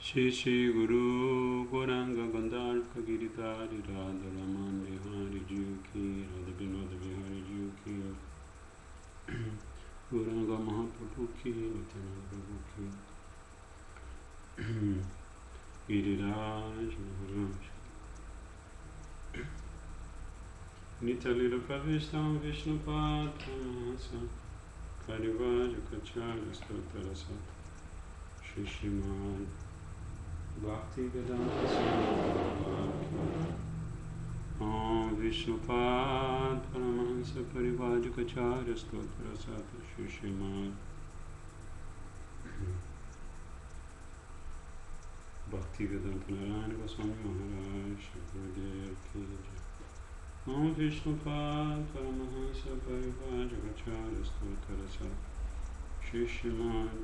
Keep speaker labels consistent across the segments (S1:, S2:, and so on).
S1: Shri Shri Guru Gauranga Gandharva Giridhari Radharaman Bihari Juki Radha Vinod Bihari Juki Gauranga Mahaprabhu Ki Nityananda Prabhu Ki Giriraj Maharaj Nitalila Pravistam Vishnupad Pramasa Karivaja Kacharya Stotarasat Shri Srimad Bhakti Vedanta Swami Om Vishnupad Paramahansa Parivajukacharya Stotra Sata Shri Srimad Bhakti Vedanta Narayana Goswami Maharaj Shri Gurudev Ki Jai. Om Vishnupad Paramahansa Parivajukacharya Stotra Sata Shri Srimad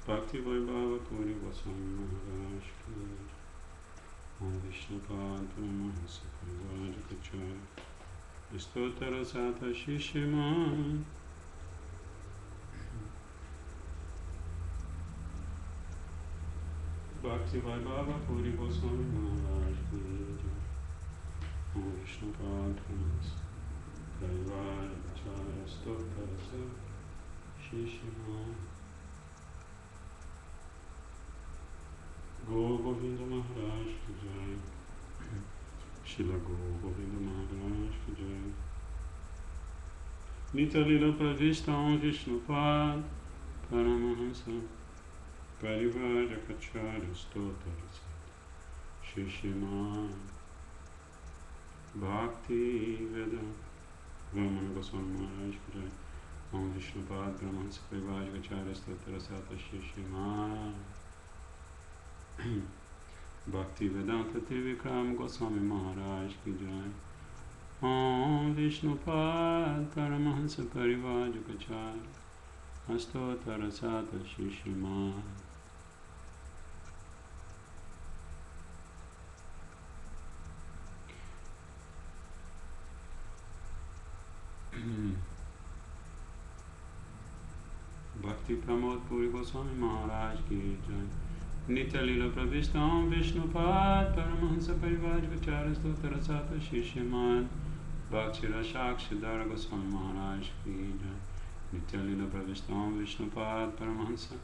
S1: Bhakti Vaibhava Puri Goswami Maharaj Ki Jai. Om Vishnupad Paramahansa Parivajukacharya Stotra Sata Shri Srimad Bhakti Vaibhava Puri Goswami Maharaj Ki Jai. Om Vishnupad Paramahansa Parivajukacharya Stotra Sata Shri Srimad Gaur Govinda Maharaj Ki Jai. Shila Gaur Govinda Maharaj Ki Jai. Nitya Lila Pravishta Om Vishnupad Paramahansa Parivajukacharya Stotra Sata Shri Srimad Bhakti Vedanta Vamana Goswami Maharaj Ki Jai. Om Vishnupad Paramahansa Parivajukacharya Stotra Sata Shri Srimad Bhakti Vedanta Trivikram Goswami Maharaj Ki Jai. Om Vishnupad Paramahansa Parivajukacharya Stotra Sata Shri Srimad Bhakti Pramod Puri Goswami Maharaj Ki Jai. Nitya Lila Pravishta Om Vishnupad Paramahansa Parivajukacharya Stotra Sata Shri Srimad Bhakti Rasakshidhara Goswami Maharaj Ki Jai. Nitya Lila Pravishta Om Vishnupad Paramahansa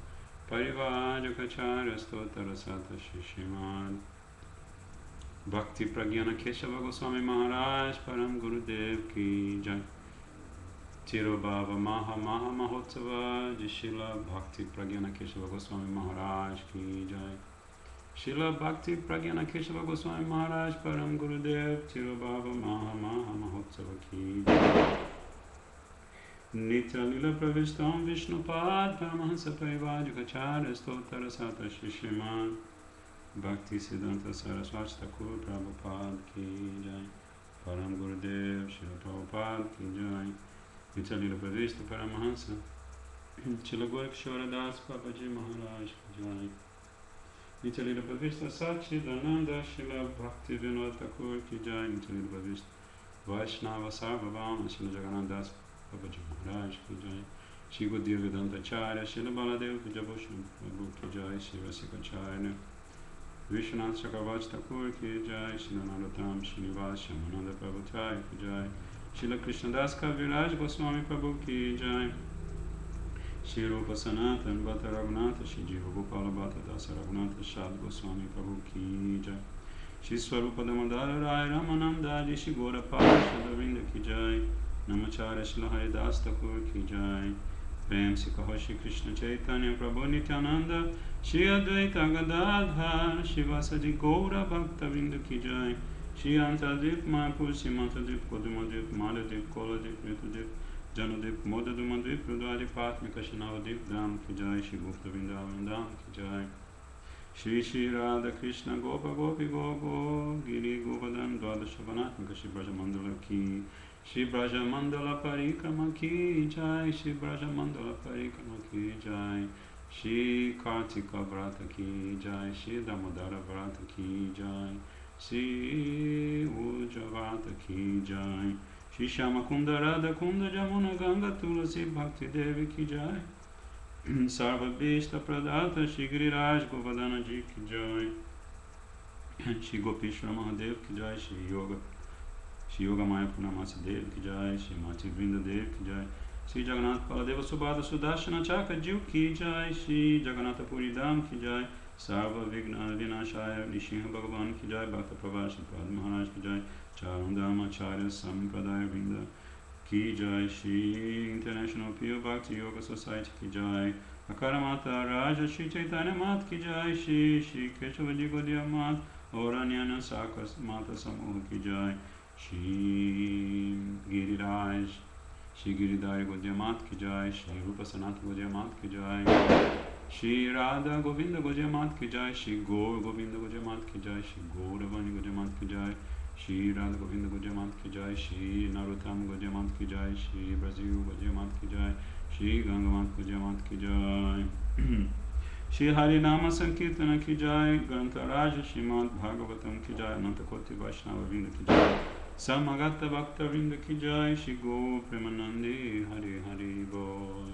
S1: Parivajukacharya Stotra Sata Shri Srimad Bhakti Pragyana Keshava Goswami Maharaj Param Gurudev Ki Jai. Tirobhava Maha Maha Mahotsava Jishila Bhakti Pragyana Keshava Goswami Maharaj Ki Jai. Shila Bhakti Pragyana Keshava Goswami Maharaj Param Gurudev Tirobhava Maha Maha Mahotsava Ki Jai. Nitya Lila Pravistam Vishnupad Paramahansa Parivajukacharya Stotra Sata Shri Srimad Bhakti Siddhanta Saraswati Thakur Prabhupada Ki Jai. Param Gurudev Shila Prabhupada Ki Jai. Nitya Lila Pravishta Paramahansa Shila Gorakshora Das Babaji Maharaj Ki Jai. Nitya Lila Pravishta Satchidananda Shila Bhakti Vinod Thakur Ki Jai. Nitya Lila Pravishta Vaishnava Sarvabhauma Shila Jagannath Das Babaji Maharaj Ki Jai. Shri Gurudev Vedanta Acharya Shila Baladev Vijabhushan Prabhu Ki Jai. Shri Rasikacharya Vishwanath Chakravarti Thakur Ki Jai. Shila Narottam Srinivas Shamananda Prabhu Thai Ki Jai. Shila Krishnadas Kaviraj Goswami Prabhu Ki Jai. Shri Rupa Sanatan Bhatta Raghunatha Shri Jiva Gopala Bhatta Dasa Raghunatha Shad Goswami Prabhu Ki Jai. Shri Swarupa Damodara Rai Ramananda Shri Gora Parashadavinda Ki Jai. Namacharya Shila Haridas Thakur Ki Jai. Prem Sikaho Shri Krishna Chaitanya Prabhu Nityananda Shri Advaita Gadadhar Shri Vasadi Gaura Bhakta Vinda Ki Jai. Shri Antadip Mayapur Simantadip Kodumadip Maladip Koladip Ritudip Janadip Modadumadip Rudadip Patmika Shanavadip Dham Ki Jai. Shri Gupta Vrindavan Dham Ki Jai. Shri Shri Radha Krishna Gopa Gopi Gopo Giri Govardhan Dvadashavanatmaka Shri Brajamandala Ki. Shri Brajamandala Parikrama Ki Jai. Shri Brajamandala Parikrama Ki Jai. Shri Kartika Vrata Ki Jai. Shri Damodara Vrata Ki Jai. Shri Ujjavata Ki Jai. Shri Shyamakunda Radha Kunda Jamuna Ganga Tulasi Bhakti Devi Ki Jai. Sarva Bhishta Pradata Shri Giriraj Govardhana Ji Ki Jai, Shri Gopishwara Mahadev Ki Jai, Shri Yoga Maya Purnamasi Dev Ki Jai, Shri Mati Vrinda Dev Ki Jai, Shri Jagannath Paladeva Subhadra Sudarshana Chakra Jiv Ki Jai, Shri Jagannath Puri Dham Ki Jai, Sarva Vigna Vinashaya Nishinha Bhagavan Ki Jai, Bhakta Pravash Prad Maharaj Ki Jai, Charundam Acharya Sampradaya Vrinda Ki Jai, Shri International Pure Bhakti Yoga Society Ki Jai, Akaramata Raja Shri Chaitanya Mat Ki Jai, Shri Keshavaji Gaudiya Mat, Oranyana Sakas Mata Samoha Ki Jai, Shri Giriraj, Shri Giridhari Gaudiya Mat Ki Jai, Shri Rupa Sanat Gaudiya Mat Ki Jai, Shri Radha Govinda Gaudiya Mat Ki Jai, Shri Gaur Govinda Gaudiya Mat Ki Jai, Shri Gauravani Gaudiya Mat Ki Jai, Shri Radha Govinda Gaudiya Mat Ki Jai, Shri Narottam Gaudiya Mat Ki Jai, Shri Brazil Gaudiya Mat Ki Jai, Shri Ganga Mat Gaudiya Mat Ki Jai, Shri Harinama Sankirtana Ki Jai, Grantha Shrimad Bhagavatam Ki Jai, Anantakoti Vaishnava Vrinda Ki Jai, Samagata Bhakta Vrinda Ki Jai, Shri Go Premanandi Hari Hari Bol.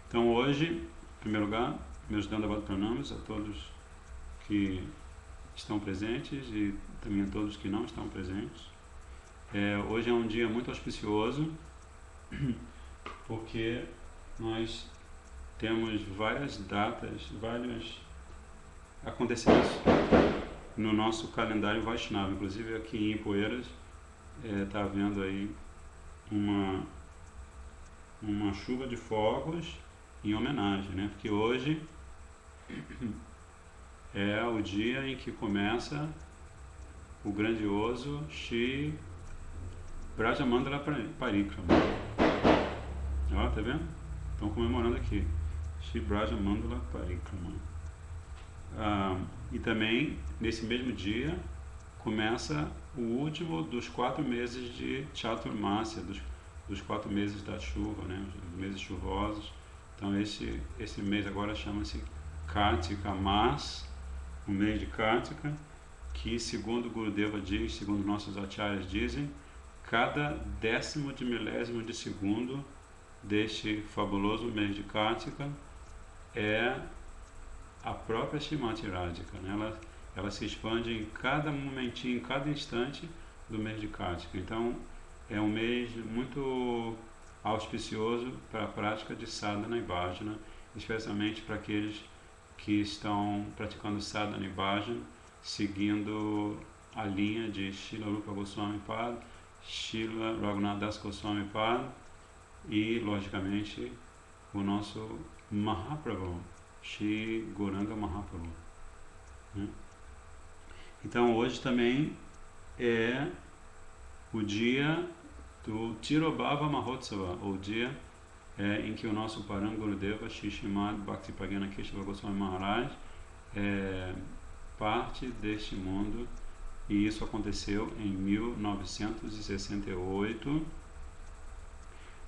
S1: Então hoje, em primeiro lugar, meus Dandavat Pranamas a todos que estão presentes e também a todos que não estão presentes. Hoje é um dia muito auspicioso, porque nós temos várias datas, vários acontecimentos no nosso calendário Vaishnava. Inclusive aqui em Poeiras está havendo aí uma chuva de fogos em homenagem, né? Porque hoje é o dia em que começa o grandioso Shri Brajamandala Parikrama. Ó, tá vendo? Estão comemorando aqui. Shri Brajamandala Parikrama. E também, nesse mesmo dia, começa o último dos 4 meses de Chaturmasya, dos 4 meses da chuva, né? Os meses chuvosos. Então esse mês agora chama-se Kartika Mas, o mês de Kartika, que segundo Gurudeva diz, segundo nossos acharyas dizem, cada 10º de milésimo de segundo deste fabuloso mês de Kartika é a própria Srimati Radhika, né? Ela se expande em cada momentinho, em cada instante do mês de Kartika. Então é um mês muito auspicioso para a prática de sadhana e bhajana, especialmente para aqueles que estão praticando sadhana e bhajana, seguindo a linha de Srila Rupa Goswami Pad, Srila Raghunath Das Goswami Pad e, logicamente, o nosso Mahaprabhu, Shri Gauranga Mahaprabhu, né? Então hoje também é o dia do Tirobhava Mahotsava, o dia em que o nosso Param Gurudeva, Shri Srimad Bhaktipragana Keshava Goswami Maharaj, parte deste mundo, e isso aconteceu em 1968.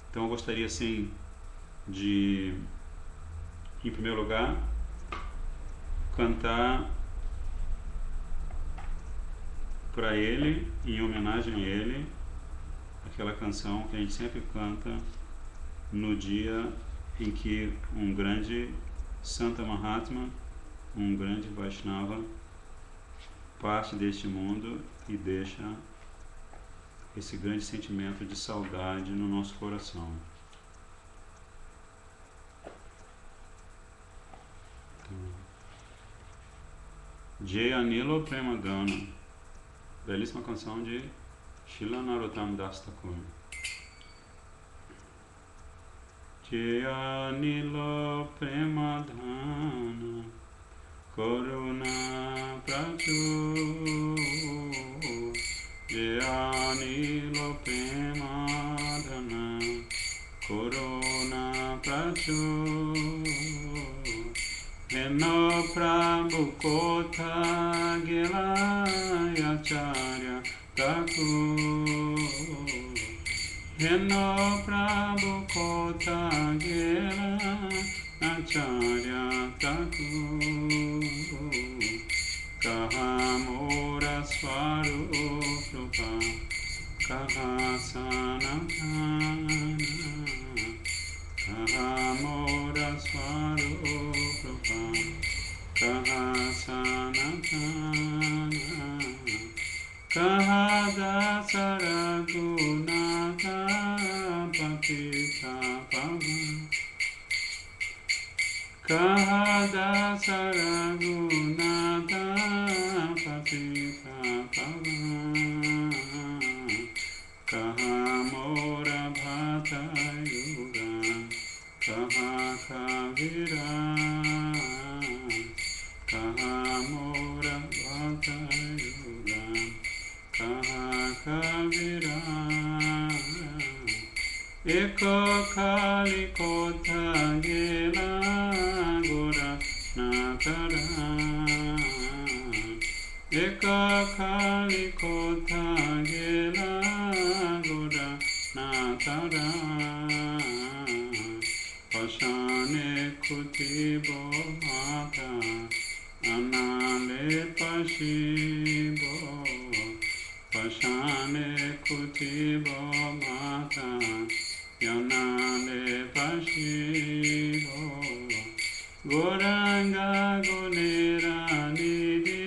S1: Então eu gostaria assim de, em primeiro lugar, cantar para ele, em homenagem a ele, aquela canção que a gente sempre canta no dia em que um grande Santa Mahatma, um grande Vaishnava, parte deste mundo e deixa esse grande sentimento de saudade no nosso coração. Jai Anilo Premadana, belíssima canção de Srila Narottam Das Thakur. Jai Anilo Premadana Karuna Prachur, Jai Anilo Premadana Karuna Prachur, Heno Prabhu Kotha Gilaya Acharya Thakur, Heno Prabhu Kotha Gilaya Acharya Thakur, Kaha Mora Swarupa, Kaha Sanatana, Kahamora Swarupa Kaha Sanatana Kahada Saragunata Patita Pava Kahada Saragunata Patita Pava Kahamora Bhata Yuga Kaha Kavira Kahamora Bhata Yuga Kaha Kavira Eko Kali Kotha Gela Gora Natara Eka Kali Kotha Gela Gora Natara Pashane Kutibo Mata Anale Pashibo Pashane Kutibo Mata Yanale Pashibo Goranga Gonera Nidi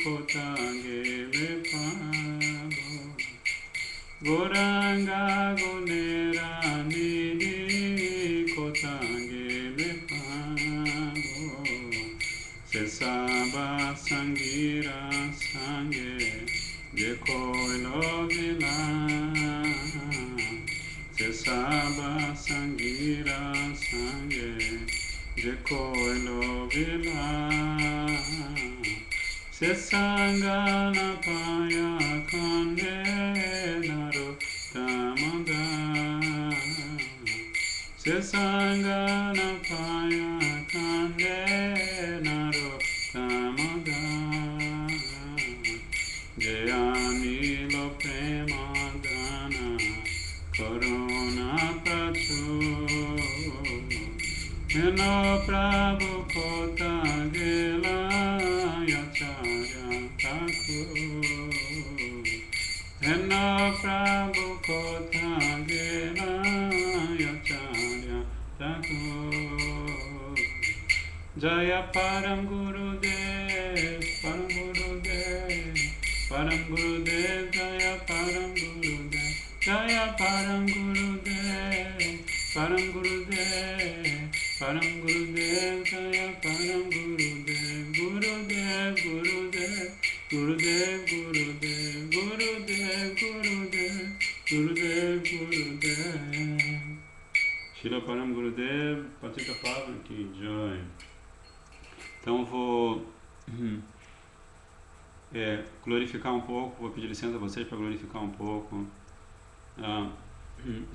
S1: Kotange Lepabo Goranga Gonera Nidi Kotange Lepabo Sesaba Sangira Sange Jekoilo Vila Sesaba Sangira Sange Jekoilo Vila Sesangana Paya Kande Naro Tamada Sesangana Paya Kande Naro Tamada Jayanilo Prema Dana Corona Prachu Heno Prabhu Kota Gela Yacharya Thaku Heno Prabhu Kota Gela Yacharya Thaku Jaya Param Gurudev Param Gurudev Param Gurudev Jaya Param Gurudev Jaya Param Gurudev Param Gurudev Param Gurudev Jaya Param Gurudev Gurudev Gurudev Gurudev Gurudev Gurudev Gurudev Gurudev Gurudev Shila Param Gurudev Patita Pavana Ki Jai. Então eu vou glorificar um pouco, vou pedir licença a vocês para glorificar um pouco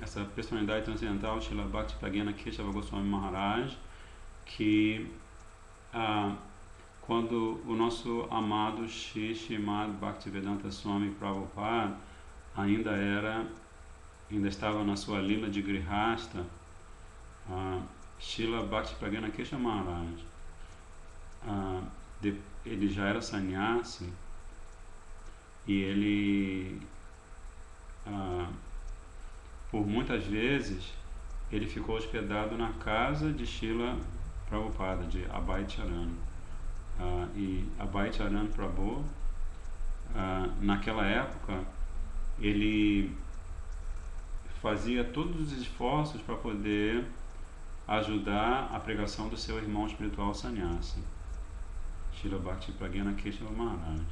S1: essa personalidade transcendental, Srila Bhakti Pragyana Keshava Goswami Maharaj, que quando o nosso amado Srimad Bhaktivedanta Swami Prabhupada ainda estava na sua lila de Grihastha, Srila Bhakti Pragyana Keshava Maharaj, ele já era sannyasi e ele por muitas vezes ele ficou hospedado na casa de Srila Prabhupada, de Abhay Charan. E Abhay Charan Prabhu, naquela época, ele fazia todos os esforços para poder ajudar a pregação do seu irmão espiritual sannyasi, Srila Bhakti Pragyana Keshava Maharaj.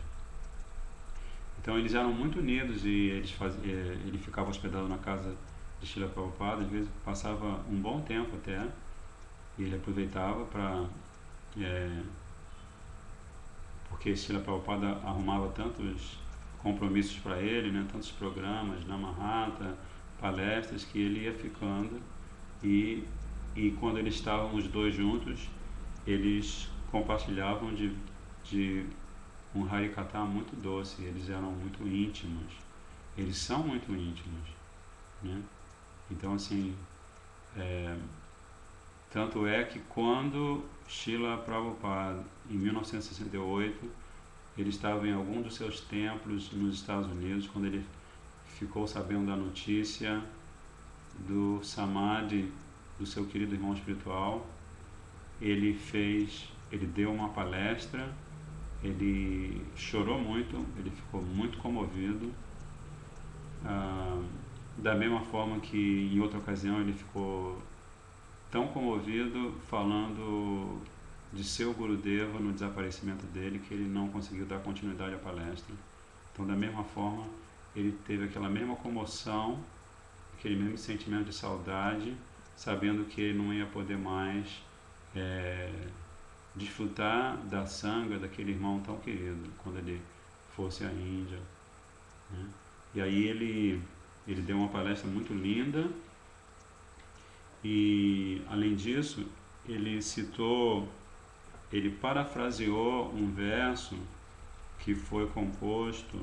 S1: Então eles eram muito unidos e ele ficava hospedado na casa de Srila Prabhupada, às vezes passava um bom tempo até, e ele aproveitava para... porque Srila Prabhupada arrumava tantos compromissos para ele, né, tantos programas, Namahata, palestras, que ele ia ficando, e quando eles estavam os dois juntos, eles compartilhavam de um Harikatha muito doce, eles eram muito íntimos, eles são muito íntimos, né? Então assim, tanto é que quando Srila Prabhupada, em 1968, ele estava em algum dos seus templos nos Estados Unidos, quando ele ficou sabendo da notícia do Samadhi do seu querido irmão espiritual. Ele deu uma palestra, ele chorou muito, ele ficou muito comovido, da mesma forma que em outra ocasião ele ficou tão comovido falando de seu Gurudeva no desaparecimento dele, que ele não conseguiu dar continuidade à palestra. Então, da mesma forma, ele teve aquela mesma comoção, aquele mesmo sentimento de saudade, sabendo que ele não ia poder mais desfrutar da sanga daquele irmão tão querido quando ele fosse à Índia, né? E aí ele deu uma palestra muito linda e, além disso, ele parafraseou um verso que foi composto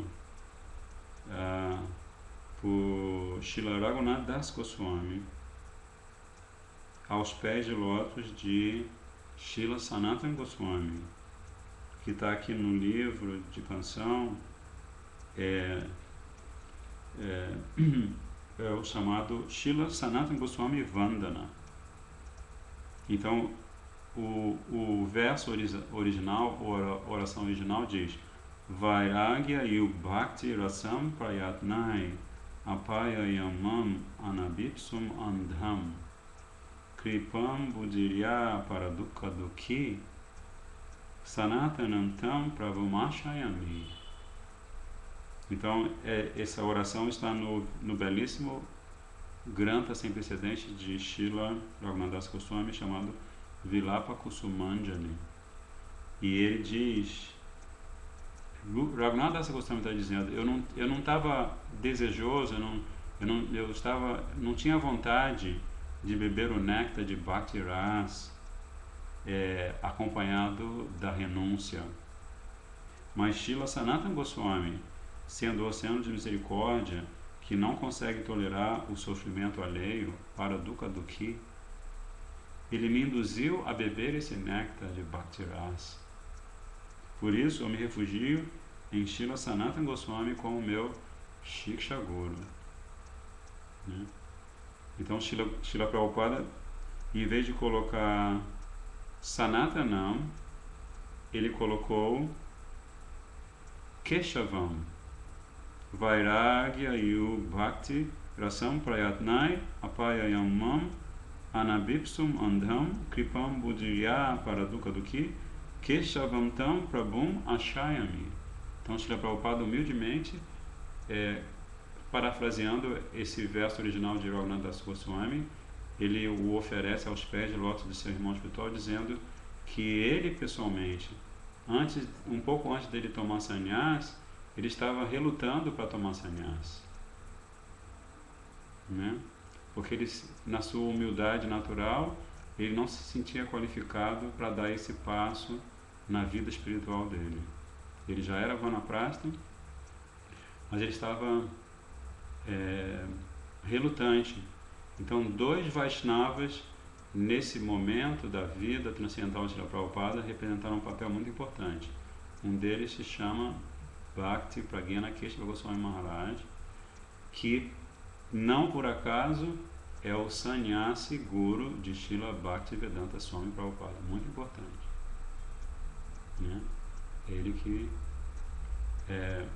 S1: por Srila Raghunath Das Goswami aos pés de lótus de Srila Sanatana Goswami, que está aqui no livro de canção, é o chamado Srila Sanatana Goswami Vandana. Então, o verso original, a oração original diz: Vairagya yu bhakti rasam prayatnai apayayamam anabipsum andham kripam buddhirya paradukha dukhi sanatanam tam prabhumashayami. Então, essa oração está no belíssimo Grantha sem precedentes de Srila Raghunath Das Goswami, chamado Vilapa Kusumanjali. E ele diz, Raghunath Das Goswami está dizendo, eu não estava desejoso, não tinha vontade de beber o néctar de Bhakti Ras acompanhado da renúncia. Mas Srila Sanatana Goswami, sendo o oceano de misericórdia, que não consegue tolerar o sofrimento alheio, para Dukkha Dukhi, ele me induziu a beber esse néctar de Bhakti Ras. Por isso eu me refugio em Srila Sanatana Goswami como meu Shiksha Guru, né? Então Srila Prabhupada, em vez de colocar Sanatanam, ele colocou Keshavam, Vairagya yu bhakti rasam prayatnai apayayamam anabipsum andham kripam buddhirya paradukha dukhi keshavam tam prabhum ashayami. Então, Srila Prabhupada humildemente, parafraseando esse verso original de Raghunath Das Goswami, ele o oferece aos pés de lótus de seu irmão espiritual, dizendo que ele pessoalmente, um pouco antes dele tomar sannyas, ele estava relutando para tomar sannyas, né? Porque ele, na sua humildade natural, ele não se sentia qualificado para dar esse passo na vida espiritual dele. Ele já era vanaprastha, mas ele estava relutante. Então, dois Vaishnavas, nesse momento da vida transcendental de Srila Prabhupada, representaram um papel muito importante. Um deles se chama Bhakti Pragyana Keshava Goswami Maharaj, que não por acaso é o sannyasi guru de Srila Bhaktivedanta Swami Prabhupada. Muito importante, né? Ele que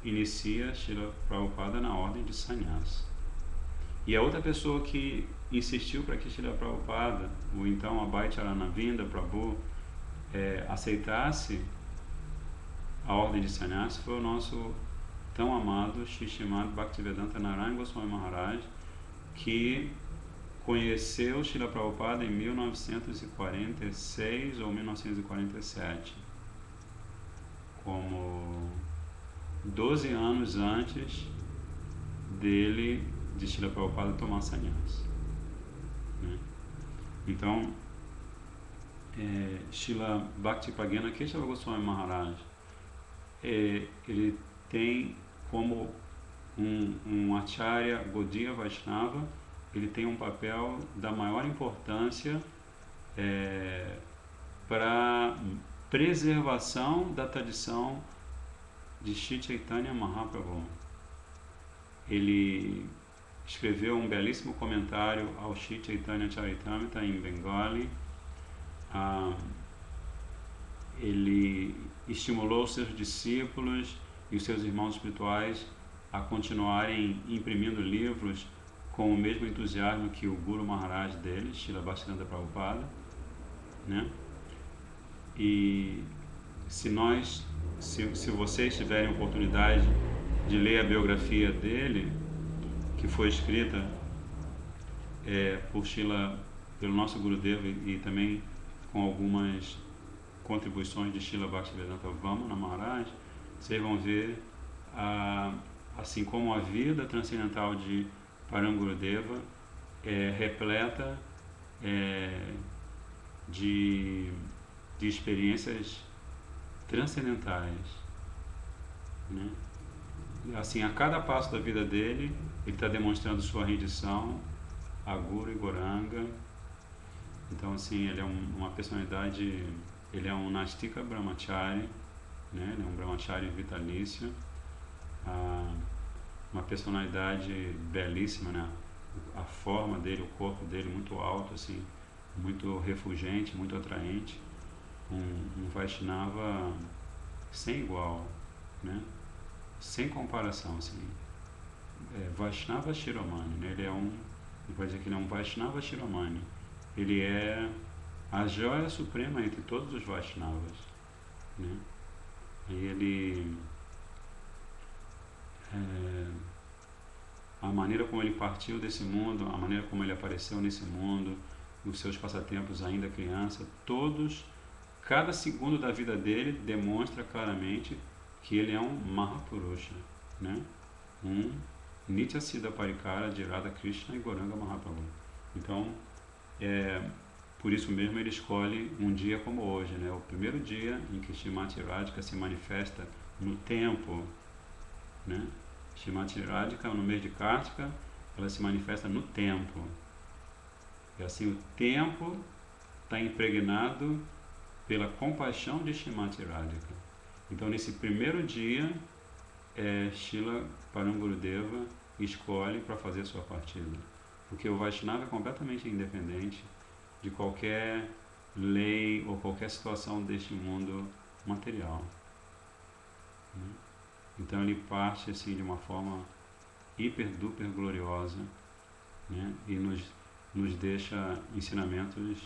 S1: inicia Srila Prabhupada na ordem de sannyas. E a outra pessoa que insistiu para que Srila Prabhupada, o então Abhay Charanavinda Prabhu, aceitasse a ordem de sannyas, foi o nosso tão amado Srimad Bhaktivedanta Narayana Goswami Maharaj, que conheceu Srila Prabhupada em 1946 ou 1947, como 12 anos antes de Srila Prabhupada tomar sannyas, né? Então, Srila Bhakti Pragyana Keshava Goswami Maharaj, ele tem como um Acharya Gaudiya Vaishnava, ele tem um papel da maior importância para preservação da tradição de Shri Chaitanya Mahaprabhu. Ele escreveu um belíssimo comentário ao Sri Chaitanya Charitamrita em Bengali. Ele estimulou seus discípulos e os seus irmãos espirituais a continuarem imprimindo livros com o mesmo entusiasmo que o Guru Maharaj dele, Srila Bhaktivedanta Prabhupada, né? E se vocês tiverem oportunidade de ler a biografia dele, que foi escrita pelo nosso Gurudeva e também com algumas contribuições de Srila Bhaktivedanta Vamana Maharaj, vocês vão ver, assim como a vida transcendental de Param Gurudeva é repleta de experiências transcendentais, né? Assim, a cada passo da vida dele, ele está demonstrando sua rendição a Guru e Gauranga. Então, assim, ele é uma personalidade, ele é um Nastika Brahmachari, né? Ele é um Brahmachari vitalício, uma personalidade belíssima, né? A forma dele, o corpo dele muito alto, assim, muito refulgente, muito atraente, um Vaishnava sem igual, né? Sem comparação, assim. Vaishnava Shiromani, né? Ele pode dizer que ele é um Vaishnava Shiromani. Ele é a joia suprema entre todos os Vaishnavas, né? E ele a maneira como ele partiu desse mundo, a maneira como ele apareceu nesse mundo, os seus passatempos ainda criança, cada segundo da vida dele demonstra claramente que ele é um Mahapurusha, né? Um Nityasiddha Parikara de Radha Krishna e Gauranga Mahaprabhu. Então, por isso mesmo ele escolhe um dia como hoje, né? O primeiro dia em que Srimati Radhika se manifesta no tempo, né? Srimati Radhika, no mês de Kartika, ela se manifesta no tempo. E assim, o tempo está impregnado pela compaixão de Srimati Radhika. Então, nesse primeiro dia, Srila Param Gurudeva escolhe para fazer sua partida. Porque o Vaishnava é completamente independente de qualquer lei ou qualquer situação deste mundo material, né? Então, ele parte assim de uma forma hiper-duper gloriosa, né? E nos deixa ensinamentos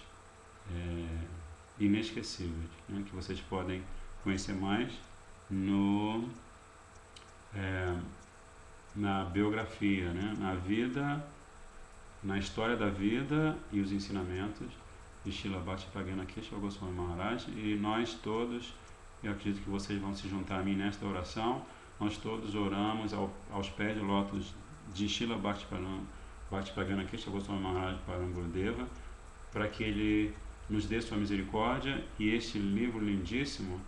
S1: inesquecíveis, né? Que vocês podem conhecer mais na biografia, né? Na vida, na história da vida e os ensinamentos de Srila Bhaktivedanta Keshava Goswami Maharaj. E nós todos, eu acredito que vocês vão se juntar a mim nesta oração, nós todos oramos aos pés de lótus de Srila Bhaktivedanta Keshava Goswami Maharaj Param Gurudeva, para que ele nos dê sua misericórdia e este livro lindíssimo,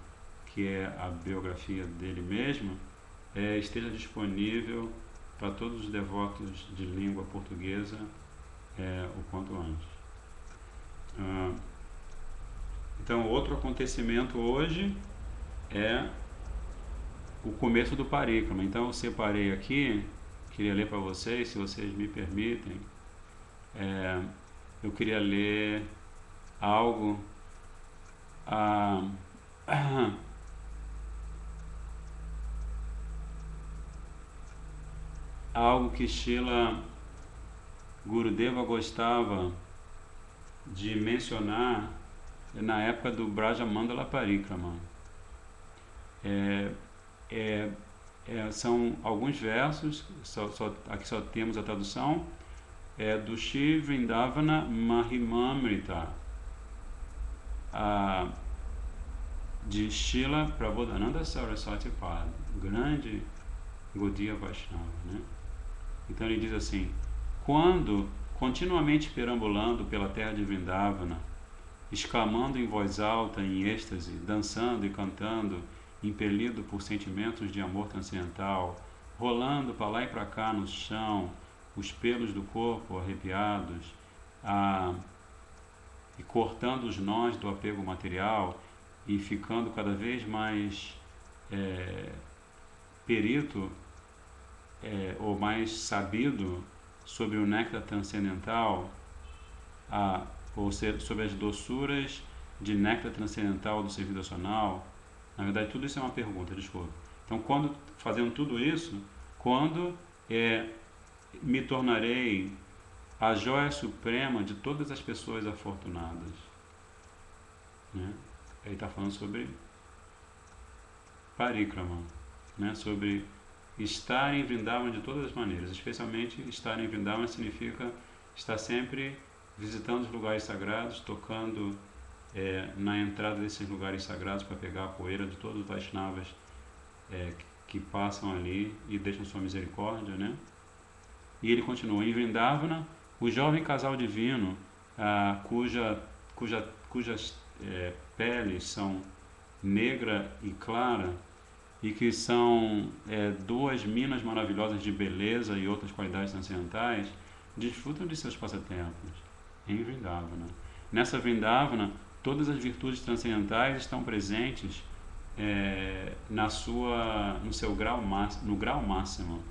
S1: que é a biografia dele mesmo, esteja disponível para todos os devotos de língua portuguesa o quanto antes. Então, outro acontecimento hoje é o começo do Parikrama. Então, eu separei aqui, queria ler para vocês, se vocês me permitem. Eu queria ler algo que Srila Gurudeva gostava de mencionar na época do Braja Mandala Parikrama. São alguns versos, aqui só temos a tradução, do Shri Vrindavana Mahimamrita, de Srila Prabodhananda Saraswati Pada, grande Gaudiya Vaishnava, né? Então ele diz assim: quando, continuamente perambulando pela terra de Vrindavana, exclamando em voz alta, em êxtase, dançando e cantando, impelido por sentimentos de amor transcendental, rolando para lá e para cá no chão, os pelos do corpo arrepiados, e cortando os nós do apego material e ficando cada vez mais perito ou mais sabido sobre o néctar transcendental, ou seja, sobre as doçuras de néctar transcendental do serviço devocional. Na verdade, tudo isso é uma pergunta, desculpa. Então, fazendo tudo isso, quando me tornarei a joia suprema de todas as pessoas afortunadas? Né? Ele está falando sobre parikrama, né? Sobre estar em Vrindavan de todas as maneiras. Especialmente estar em Vrindavan significa estar sempre visitando os lugares sagrados, tocando na entrada desses lugares sagrados para pegar a poeira de todos os Vaishnavas que passam ali e deixam sua misericórdia, né? E ele continua: em Vrindavana, o jovem casal divino, cujas peles são negra e clara, e que são duas minas maravilhosas de beleza e outras qualidades transcendentais, desfrutam de seus passatempos em Vrindavana. Nessa Vrindavana, todas as virtudes transcendentais estão presentes no grau máximo.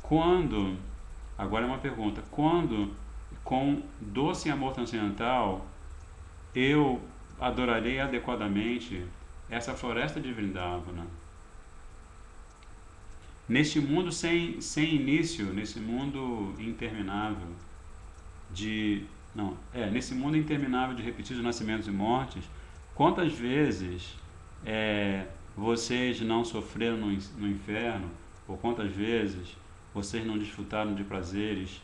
S1: Quando, agora é uma pergunta, quando com doce amor transcendental eu adorarei adequadamente essa floresta de Vrindavana? Neste mundo sem início, nesse mundo interminável nesse mundo interminável de repetidos nascimentos e mortes, quantas vezes vocês não sofreram no inferno, ou quantas vezes vocês não desfrutaram de prazeres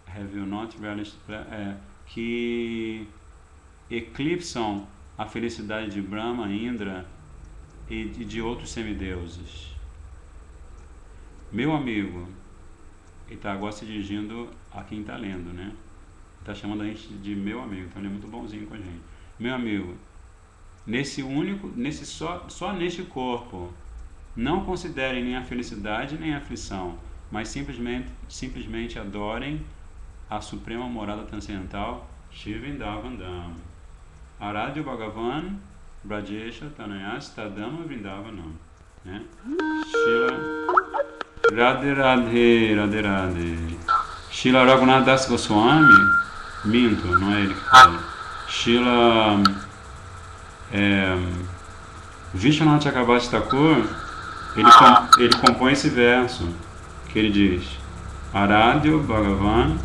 S1: have you not realized, que eclipsam a felicidade de Brahma, Indra e de outros semideuses? Meu amigo, ele está agora se dirigindo a quem está lendo, né? Está chamando a gente de meu amigo, então ele é muito bonzinho com a gente. Meu amigo, só neste corpo, não considerem nem a felicidade nem a aflição, mas simplesmente adorem a suprema morada transcendental, Shri Vrindavan Dham. Aradhya Bhagavan Brajesha Tanayas Tadama Vrindavanam. Né? Radhe Radhe, Radhe Radhe. Srila Raghunath Das Goswami, minto, não é ele que fala. Srila Vishwanath Chakravarti Thakur, ele compõe esse verso, que ele diz: Aradhya Bhagavan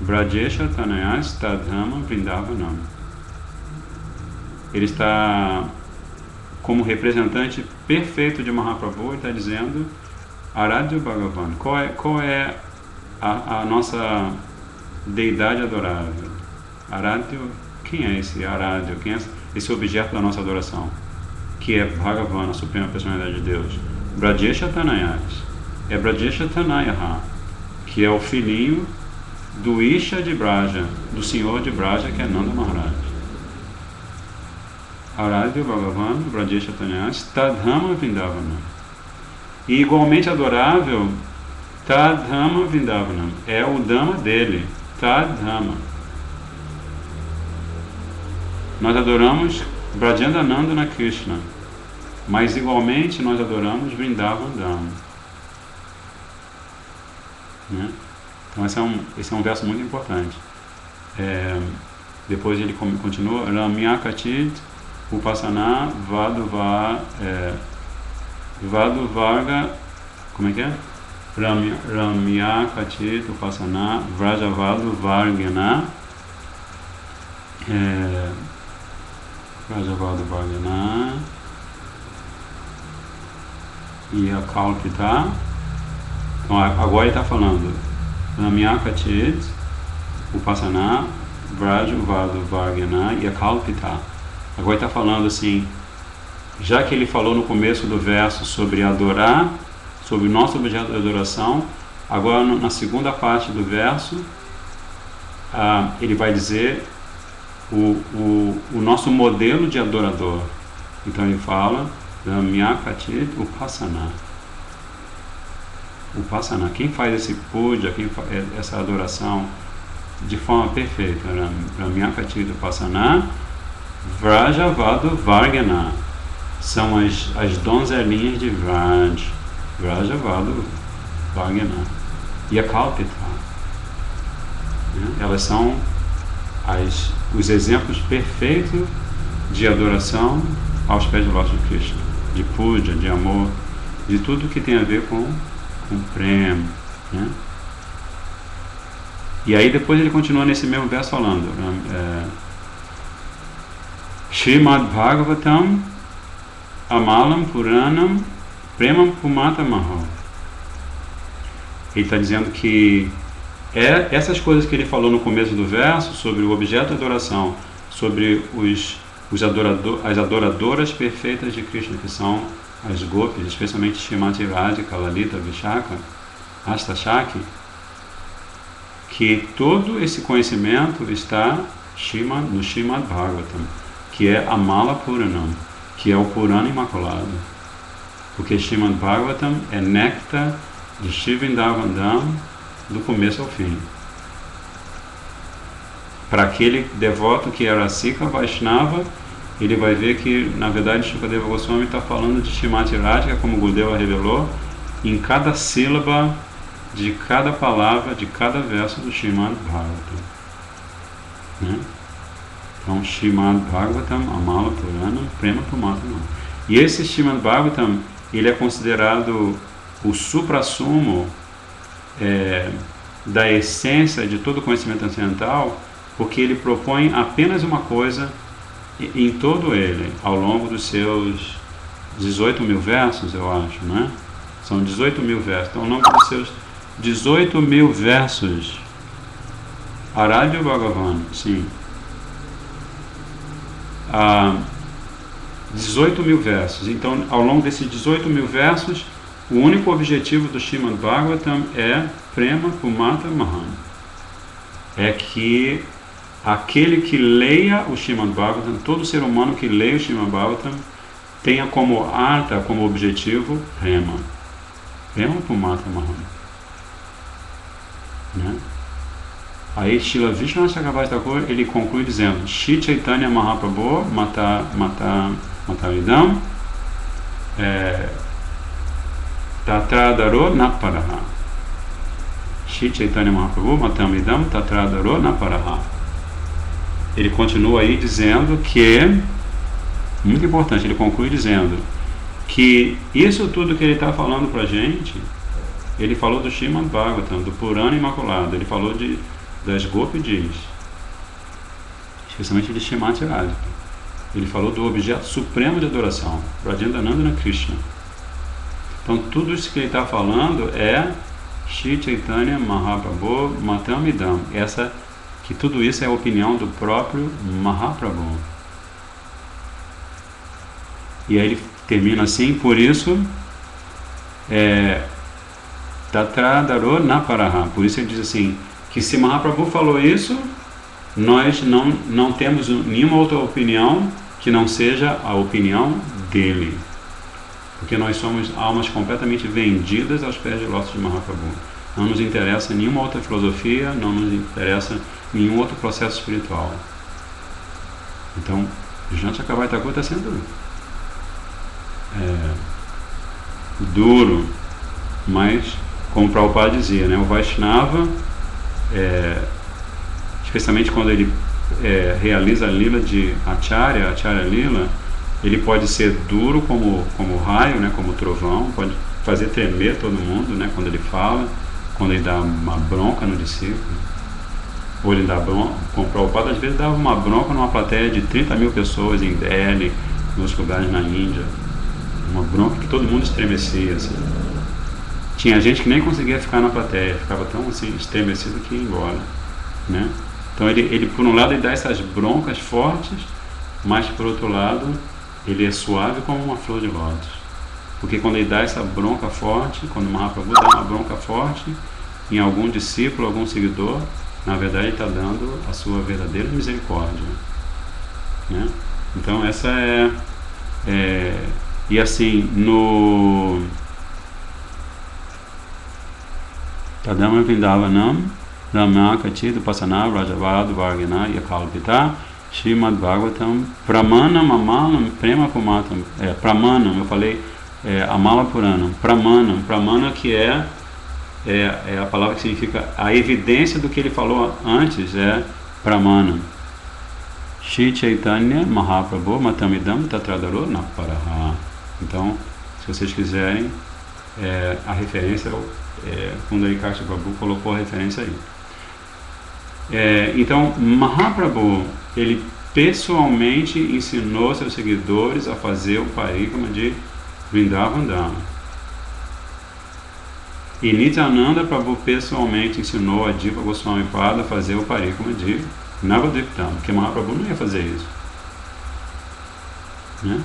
S1: Brajesha Tanayas Tadhama Vrindavanam. Ele está como representante perfeito de Mahaprabhu e está dizendo: Aradhya Bhagavan, qual é a nossa deidade adorável? Aradhya, quem é esse Aradhya? Quem é esse objeto da nossa adoração? Que é Bhagavan, a suprema personalidade de Deus. Brajesha Tanayas, é Brajesha Tanayaha, que é o filhinho do Isha de Braja, do senhor de Braja, que é Nanda Maharaj. Aradhya Bhagavan Brajesha Tanayas Tadhama Vrindavanam. E igualmente adorável, Tadhama Vrindavanam, é o Dhamma dele, Tadhama. Nós adoramos Brajendanandana Krishna, mas igualmente nós adoramos Vrindavan Dham. Né? Então esse é um verso muito importante. Depois ele continua: Ramyakatit Upasana Vaduvarga, como é que é? Ramyakatit Upasana Vrajavadu Vargana, Vrajavadu Vargana e a Kalpita. Então agora ele está falando Ramyakatit Upasana Vrajavadu Vargana e a Kalpita. Agora ele está falando assim, já que ele falou no começo do verso sobre adorar, sobre o nosso objeto de adoração, agora na segunda parte do verso ele vai dizer o nosso modelo de adorador. Então ele fala Ramyakatit Upasana. Upasana, quem faz esse puja, quem faz essa adoração de forma perfeita? Ramyakatit Upasana Vrajavadu Vargana, são as donzelinhas de Vraj. Vrajavadu Bhagina e Akalpita. Elas são os exemplos perfeitos de adoração aos pés do Lorde Krishna, de puja, de amor, de tudo que tem a ver com prema, né? E aí depois ele continua nesse mesmo verso falando Srimad Bhagavatam Amalam Puranam Premam Pumata Mahal. Ele está dizendo que essas coisas que ele falou no começo do verso sobre o objeto de adoração, sobre as adoradoras perfeitas de Krishna, que são as gopis, especialmente Srimati Radhika, Lalita, Vishaka, Astashaki, que todo esse conhecimento está no Srimad Bhagavatam, que é Amala Puranam, que é o Purana Imaculado. Porque Srimad Bhagavatam é néctar de Shivindavandam do começo ao fim. Para aquele devoto que era Rasika Vaishnava, ele vai ver que, na verdade, Shukadeva Goswami está falando de Srimati Radhika, como Gurudeva revelou, em cada sílaba de cada palavra, de cada verso do Srimad Bhagavatam. Né? Então, Srimad Bhagavatam, Amala Purana, Prema Pumata. E esse Srimad Bhagavatam, ele é considerado o suprassumo da essência de todo conhecimento transcendental, porque ele propõe apenas uma coisa em todo ele, ao longo dos seus 18 mil versos, eu acho, né? São 18 mil versos. Então, ao longo dos seus 18 mil versos, Aradhya Bhagavan, sim. 18 mil versos. Então, ao longo desses 18 mil versos, o único objetivo do Srimad Bhagavatam é Prema Pumata Mahan. É que aquele que leia o Srimad Bhagavatam, todo ser humano que leia o Srimad Bhagavatam, tenha como arta, como objetivo, Prema. Prema Pumata Mahan. Né? Aí Srila Vishwanath Chakravarti Thakur, ele conclui dizendo: Shri Chaitanya Mahaprabhu Matavidam Tatradaro Naparaha. Shri Chaitanya Mahaprabhu Matavidam Tatradaro Naparaha. Ele continua aí dizendo que, muito importante, ele conclui dizendo que isso tudo que ele está falando para a gente, ele falou do Srimad Bhagavatam, do Purana Imaculado, ele falou das Gopis, especialmente de Srimati Radhika. Ele falou do objeto supremo de adoração, Rajendanandana Krishna. Então tudo isso que ele está falando é Shri Chaitanya Mahaprabhu Matamidam. Que tudo isso é a opinião do próprio Mahaprabhu. E aí ele termina assim: por isso Tatradaro Naparaha. Por isso ele diz assim, que se Mahaprabhu falou isso, nós não temos nenhuma outra opinião que não seja a opinião dele. Porque nós somos almas completamente vendidas aos pés de lótus de Mahaprabhu. Não nos interessa nenhuma outra filosofia, não nos interessa nenhum outro processo espiritual. Então, Vishwanath Chakravarti Thakur está sendo duro, mas, como Prabhupada dizia, né, o Vaishnava, especialmente quando ele realiza a lila de Acharya Lila, ele pode ser duro como raio, né, como trovão, pode fazer tremer todo mundo, né, quando ele fala, quando ele dá uma bronca no discípulo. Ou ele dá bronca, como Prabhupada às vezes dava uma bronca numa plateia de 30 mil pessoas em Delhi, nos lugares na Índia. Uma bronca que todo mundo estremecia, assim. Tinha gente que nem conseguia ficar na plateia, ficava tão assim estremecido que ia embora, né? Então ele por um lado ele dá essas broncas fortes, mas por outro lado ele é suave como uma flor de lótus. Porque quando ele dá essa bronca forte, quando o Mahaprabhu dá uma bronca forte em algum discípulo, algum seguidor, na verdade ele está dando a sua verdadeira misericórdia, né? Então essa e assim no Tadama Vindavanam Ramakati Dupasana Rajavadu Vargana Yakalpita Srimad Bhagavatam Pramanam Amalam Prema Pumatam. Pramanam, eu falei Amala Puranam, Pramana que é a palavra que significa a evidência do que ele falou antes, Pramana. Shri Chaitanya Mahaprabhu Matamidam Tatradaro Naparaha. Então, se vocês quiserem, a referência, Pundarikasha Prabhu colocou a referência aí. Então, Mahaprabhu, ele pessoalmente ensinou seus seguidores a fazer o parikrama de Vrindavan Dham. E Nityananda Prabhu pessoalmente ensinou a Jiva Goswami Pada a fazer o parikrama de Navadvip Dham, porque Mahaprabhu não ia fazer isso. Né?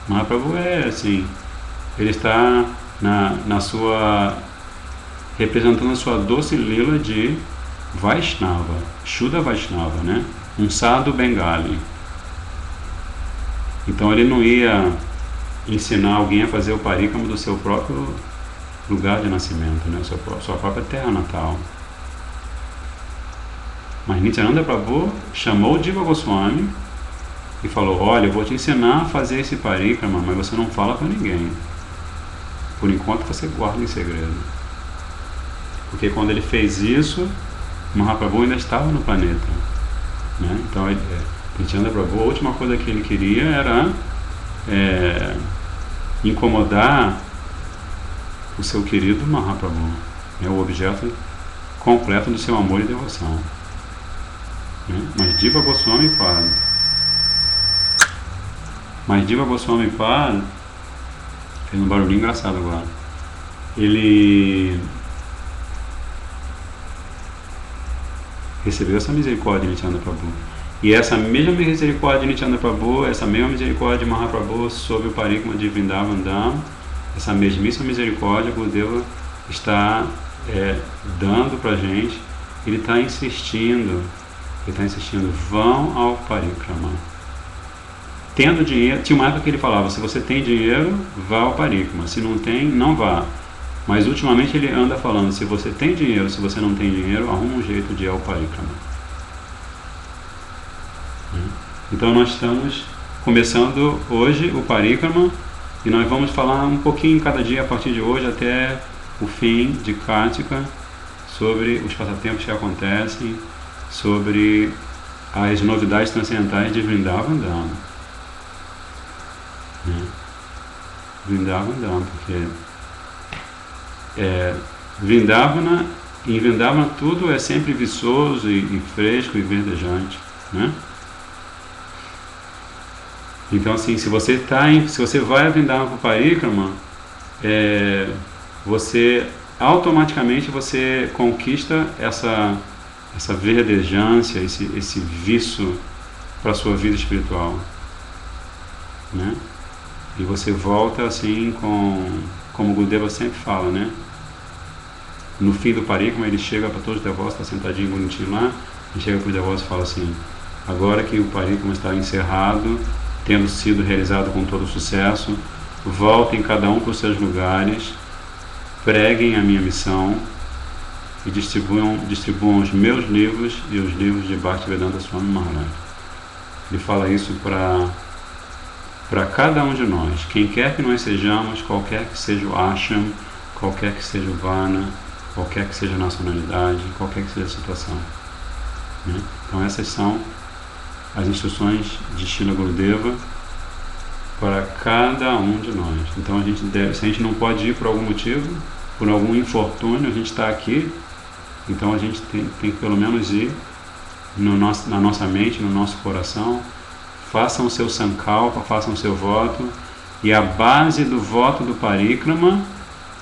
S1: Mahaprabhu assim, ele está na sua, representando a sua doce lila de Vaishnava, Shuddha Vaishnava, né? Um sadhu bengali. Então ele não ia ensinar alguém a fazer o parikrama do seu próprio lugar de nascimento, né? Sua própria terra natal. Mas Nityananda Prabhu chamou Jiva Goswami e falou: olha, eu vou te ensinar a fazer esse parikrama, mas você não fala para ninguém. Por enquanto você guarda em segredo. Porque quando ele fez isso, Mahaprabhu ainda estava no planeta, né? Então Nityananda Prabhu, a última coisa que ele queria era incomodar o seu querido Mahaprabhu, né? O objeto completo do seu amor e devoção, né? Mas Jiva Goswami Pada fez um barulhinho engraçado agora. Ele recebeu essa misericórdia de Nityananda Prabhu. E essa mesma misericórdia de Nityananda Prabhu, essa mesma misericórdia de Mahaprabhu sobre o parikrama de Vrindavan Dham, essa mesmíssima misericórdia que o Gurudeva está dando para a gente. Ele está insistindo, vão ao parikrama. Tendo dinheiro, tinha uma época que ele falava, se você tem dinheiro, vá ao parikrama, se não tem, não vá. Mas ultimamente ele anda falando, se você tem dinheiro, se você não tem dinheiro, arruma um jeito de ir ao parikrama. Então nós estamos começando hoje o parikrama e nós vamos falar um pouquinho cada dia a partir de hoje até o fim de Kartika sobre os passatempos que acontecem, sobre as novidades transcendentais de Vrindavan Dham. Vrindavan Dham, porque em Vrindavana tudo é sempre viçoso e fresco e verdejante, né? Então assim, se você vai a Vrindavan para o parikrama, você automaticamente você conquista essa verdejância, esse vício para a sua vida espiritual, né? E você volta assim como o Gurudeva sempre fala, né? No fim do parikrama ele chega para todos os devotos, está sentadinho bonitinho lá, ele chega para os devotos e fala assim: agora que o parikrama está encerrado, tendo sido realizado com todo sucesso, voltem cada um para os seus lugares, preguem a minha missão e distribuam os meus livros e os livros de Bhaktivedanta Swami Maharaj. Ele fala isso para cada um de nós, quem quer que nós sejamos, qualquer que seja o ashram, qualquer que seja o varna, qualquer que seja a nacionalidade, qualquer que seja a situação, né? Então essas são as instruções de Srila Gurudeva para cada um de nós. Então se a gente não pode ir por algum motivo, por algum infortúnio, a gente está aqui, então a gente tem que pelo menos ir na nossa mente, no nosso coração. Façam o seu sankalpa, façam o seu voto, e a base do voto do parikrama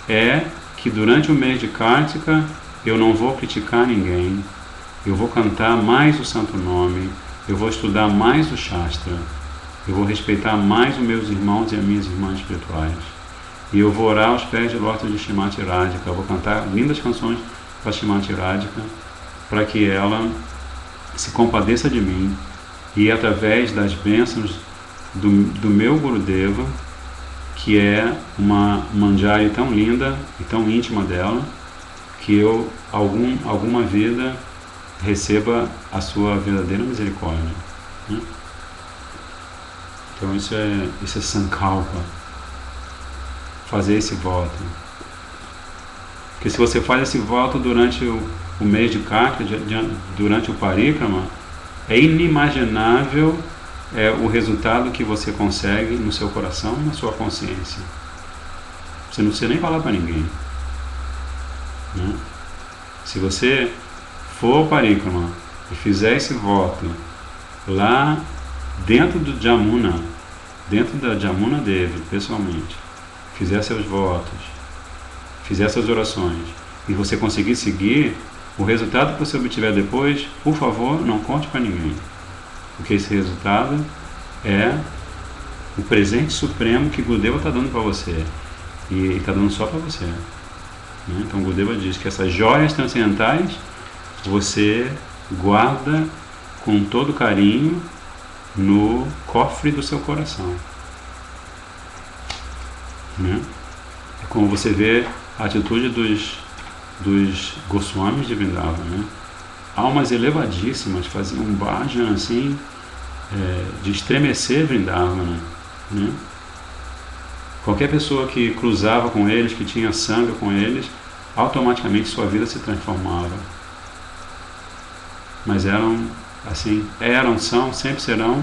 S1: é que durante o mês de Kartika eu não vou criticar ninguém, eu vou cantar mais o santo nome, eu vou estudar mais o Shastra, eu vou respeitar mais os meus irmãos e as minhas irmãs espirituais, e eu vou orar aos pés de lótus de Shrimati Radhika, eu vou cantar lindas canções para Shrimati Radhika, para que ela se compadeça de mim, e através das bênçãos do meu Gurudeva, que é uma manjari tão linda e tão íntima dela, que eu, alguma vida, receba a sua verdadeira misericórdia, né? Então isso é sankalpa. fazer esse voto. Porque se você faz esse voto durante o mês de Kartika, durante o Parikrama, é inimaginável o resultado que você consegue no seu coração e na sua consciência. Você não precisa nem falar para ninguém, né? Se você for ao Parikrama e fizer esse voto lá dentro do Jamuna, dentro da Jamuna Devi, pessoalmente, fizer seus votos, fizer suas orações, e você conseguir seguir, o resultado que você obtiver depois, por favor, não conte para ninguém. Porque esse resultado é o presente supremo que Gurudeva está dando para você. E está dando só para você, né? Então Gurudeva diz que essas joias transcendentais você guarda com todo carinho no cofre do seu coração, né? É como você vê a atitude dos Goswamis de Vrindavan, né? Almas elevadíssimas faziam um bhajan assim, de estremecer Vrindavan, né? Qualquer pessoa que cruzava com eles, que tinha sanga com eles, automaticamente sua vida se transformava. Mas são, sempre serão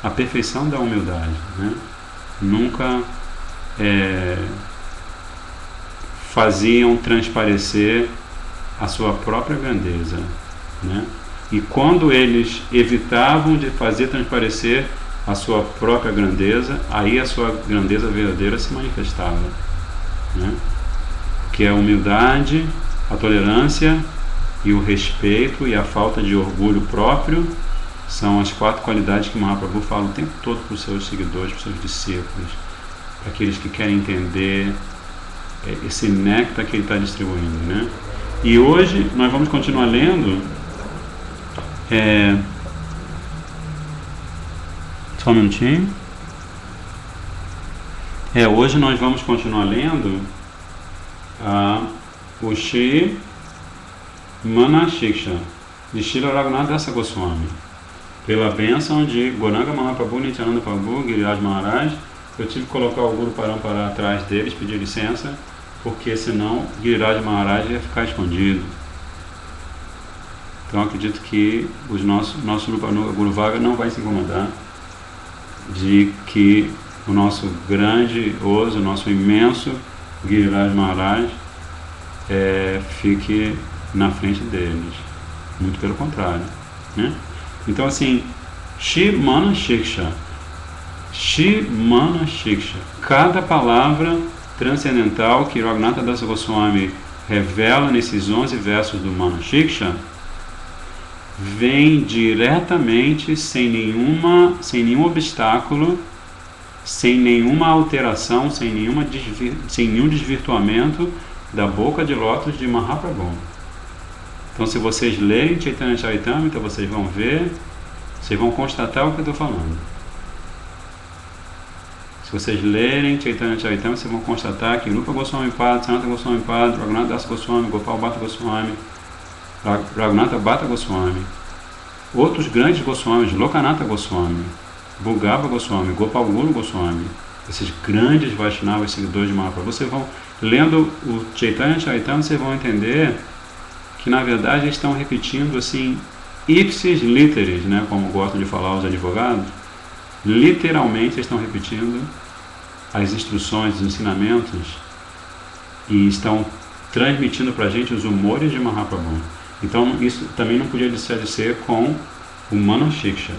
S1: a perfeição da humildade, né? Nunca faziam transparecer a sua própria grandeza, né? E quando eles evitavam de fazer transparecer a sua própria grandeza, aí a sua grandeza verdadeira se manifestava, né? Que é a humildade, a tolerância e o respeito e a falta de orgulho próprio são as 4 qualidades que Mahaprabhu fala o tempo todo para os seus seguidores, para os seus discípulos, para aqueles que querem entender esse néctar que ele está distribuindo, né? E hoje nós vamos continuar lendo só um minutinho. Hoje nós vamos continuar lendo o Shri Manashiksha de Srila Raghunatha Dasa Goswami, pela bênção de Gauranga Mahaprabhu, Nityananda Prabhu, Giriraj Maharaj. Eu tive que colocar o Guru Parampara atrás deles, pedir licença, porque senão Giriraj Maharaj ia ficar escondido. Então acredito que nosso Guru Vaga não vai se incomodar de que o nosso grandioso, nosso imenso Giriraj Maharaj fique na frente deles. Muito pelo contrário, né? Então assim, Shri Manashiksha, cada palavra transcendental que Raghunatha Dasa Goswami revela nesses 11 versos do Manashiksha vem diretamente, sem nenhum obstáculo, sem nenhuma alteração, sem nenhum desvirtuamento da boca de lótus de Mahaprabhu. Então, se vocês lerem Chaitanya Charitamrita, vocês vão ver, vocês vão constatar o que eu estou falando. Se vocês lerem Chaitanya Charitamrita, vocês vão constatar que Rupa Goswami Pad, Sanatana Goswami Pad, Raghunatha Dasa Goswami, Gopal Bhatta Goswami, Raghunatha Bhatta Goswami, outros grandes Goswamis, Lokanatha Goswami, Bhugava Goswami, Gopal Guru Goswami, esses grandes Vaishnavas seguidores de Mahaprabhu, vocês vão, lendo o Chaitanya Charitamrita, vocês vão entender que na verdade eles estão repetindo assim, ipsis literis, né, como gostam de falar os advogados, literalmente eles estão repetindo as instruções, os ensinamentos, e estão transmitindo para a gente os humores de Mahaprabhu. Então isso também não podia deixar de ser com o Manashiksha,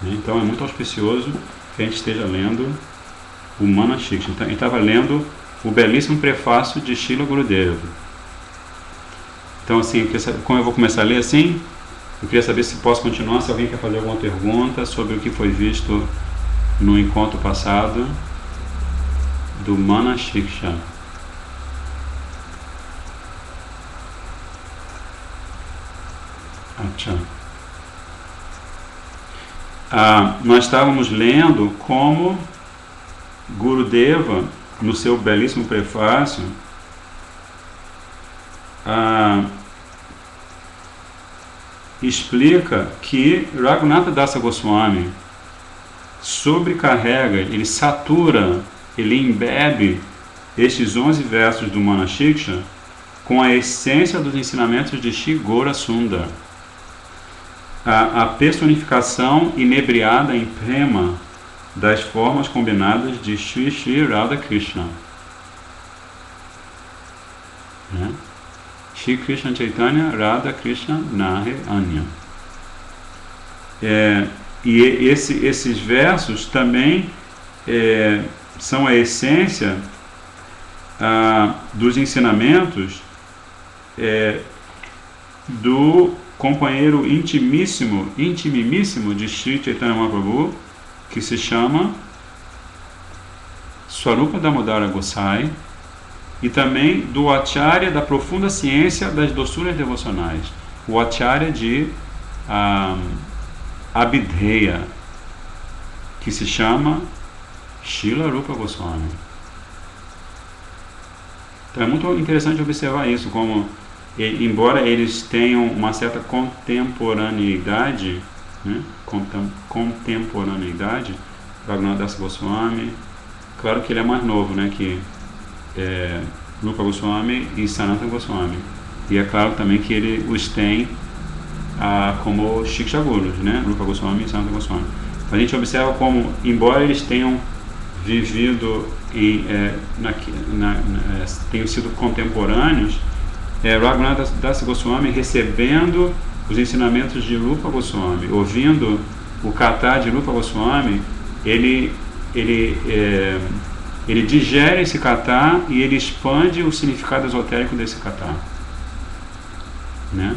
S1: né? Então é muito auspicioso que a gente esteja lendo o Manashiksha. Então, a gente estava lendo o belíssimo prefácio de Srila Gurudeva. Então assim, como eu vou começar a ler assim, eu queria saber se posso continuar, se alguém quer fazer alguma pergunta sobre o que foi visto no encontro passado do Manashiksha. Nós estávamos lendo como Gurudeva, no seu belíssimo prefácio, explica que Raghunatha Dasa Goswami sobrecarrega, ele satura, ele embebe estes 11 versos do Manashiksha com a essência dos ensinamentos de Shri Gaura Sundar, a personificação inebriada em prema das formas combinadas de Shri Shri Radha Krishna. Né? Shri Krishna Chaitanya Radha Krishna Nahe Anya. E esses versos também são a essência dos ensinamentos do companheiro intimíssimo de Shri Chaitanya Mahaprabhu, que se chama Swarupa Damodara Gosai, e também do Acharya da profunda ciência das doçuras devocionais, o Acharya de Abhidheya, que se chama Srila Rupa Goswami. Então é muito interessante observar isso, como embora eles tenham uma certa contemporaneidade, né? Contemporaneidade, Raghunath Goswami, claro que ele é mais novo, né, que Rupa Goswami e Sanatana Goswami, e é claro também que ele os tem como Shiksha Gurus, né, Rupa Goswami e Sanatana Goswami. A gente observa como, embora eles tenham vivido tenham sido contemporâneos, Raghunath Das Goswami recebendo os ensinamentos de Rupa Goswami, ouvindo o kata de Rupa Goswami, ele digere esse kata e ele expande o significado esotérico desse kata, né?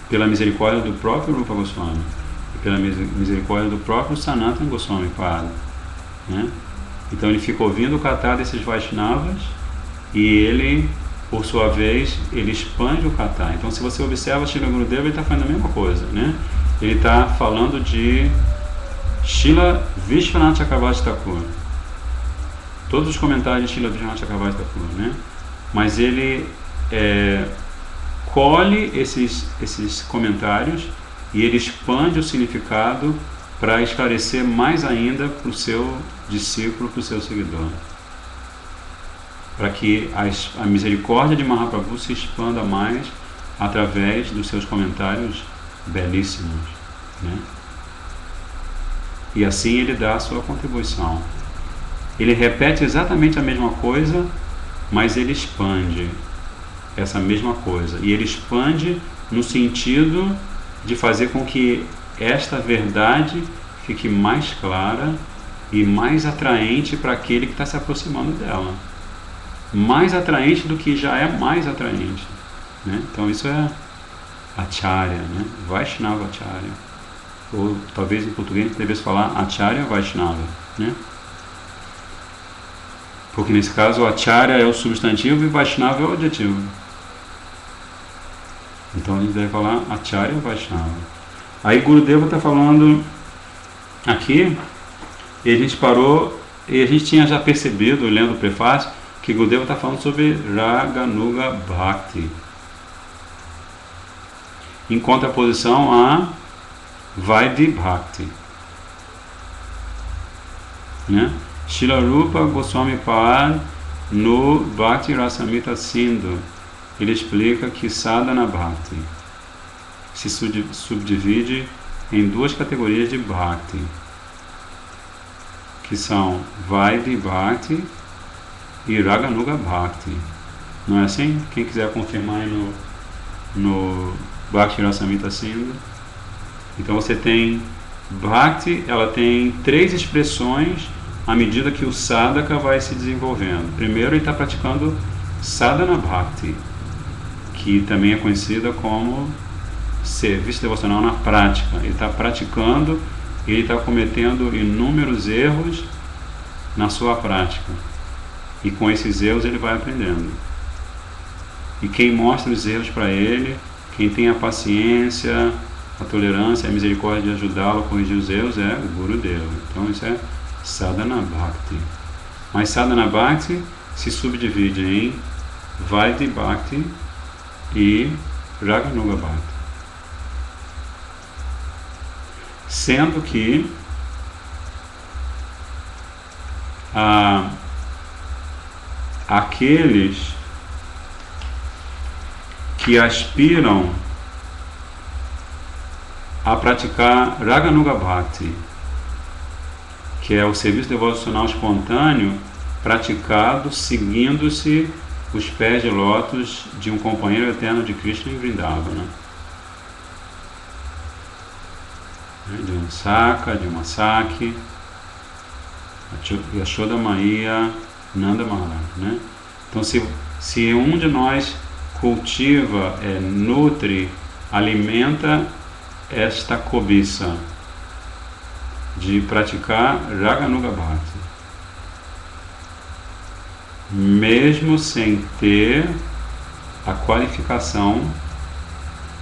S1: Pela misericórdia do próprio Rupa Goswami, pela misericórdia do próprio Sanatana Goswami Pada, né? Então ele fica ouvindo o kata desses Vaishnavas e ele, por sua vez, ele expande o kata. Então, se você observa, Srila Gurudeva, ele está fazendo a mesma coisa, né? Ele está falando de Srila Vishwanath Chakravarti Thakur, todos os comentários de Srila Vishwanath Chakravarti Thakur, né? Mas ele colhe esses comentários e ele expande o significado para esclarecer mais ainda para o seu discípulo, para o seu seguidor, para que a misericórdia de Mahaprabhu se expanda mais através dos seus comentários belíssimos, né? E assim ele dá a sua contribuição. Ele repete exatamente a mesma coisa, mas ele expande essa mesma coisa. E ele expande no sentido de fazer com que esta verdade fique mais clara e mais atraente para aquele que está se aproximando dela. Mais atraente do que já é mais atraente, né? Então isso é Acharya, né? Vaishnava Acharya. Ou talvez em português devesse falar Acharya Vaishnava, né? Porque nesse caso o Acharya é o substantivo e Vaishnava é o adjetivo. Então a gente deve falar Acharya Vaishnava. Aí Gurudeva está falando aqui, e a gente parou, e a gente tinha já percebido, lendo o prefácio, que Gurudeva está falando sobre Raganuga Bhakti, em contraposição a Vaidhi Bhakti, né? Srila Rupa Goswami Pad no Bhakti Rasamrita Sindhu, ele explica que Sadhana Bhakti se subdivide em duas categorias de Bhakti, que são Vaidhi Bhakti e Raganuga Bhakti. Não é assim? Quem quiser confirmar aí no Bhakti Rasamrita Sindhu. Então você tem Bhakti, ela tem 3 expressões à medida que o sadhaka vai se desenvolvendo. Primeiro ele está praticando Sadhana Bhakti, que também é conhecida como serviço devocional na prática. Ele está praticando, ele está cometendo inúmeros erros na sua prática. E com esses erros ele vai aprendendo. E quem mostra os erros para ele, quem tem a paciência, a tolerância, a misericórdia de ajudá-lo a corrigir os erros é o Gurudeva. Então isso é Sadhana Bhakti. Mas Sadhana Bhakti se subdivide em Vaidhi Bhakti e Raganuga Bhakti. Sendo que aqueles que aspiram a praticar Raganuga Bhakti, que é o serviço devocional espontâneo praticado seguindo-se os pés de lótus de um companheiro eterno de Krishna em Vrindavana, de um Saka, de uma Saki, Yashoda Maia, Nanda Maharaj, né? Então, se um de nós cultiva, nutre, alimenta esta cobiça de praticar Raganuga Bhakti, mesmo sem ter a qualificação,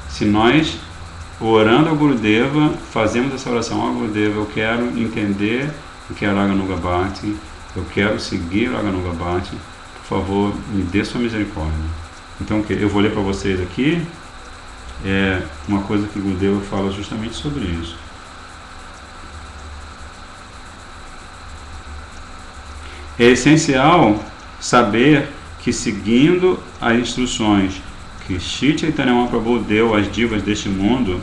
S1: se nós, orando ao Gurudeva, fazemos essa oração ao Gurudeva, eu quero entender o que é Raganuga Bhakti, eu quero seguir Raganuga Bhakti, por favor, me dê sua misericórdia. Então, eu vou ler para vocês aqui uma coisa que Gurudeva fala justamente sobre isso. É essencial saber que, seguindo as instruções que Shri Chaitanya Mahaprabhu deu às divas deste mundo,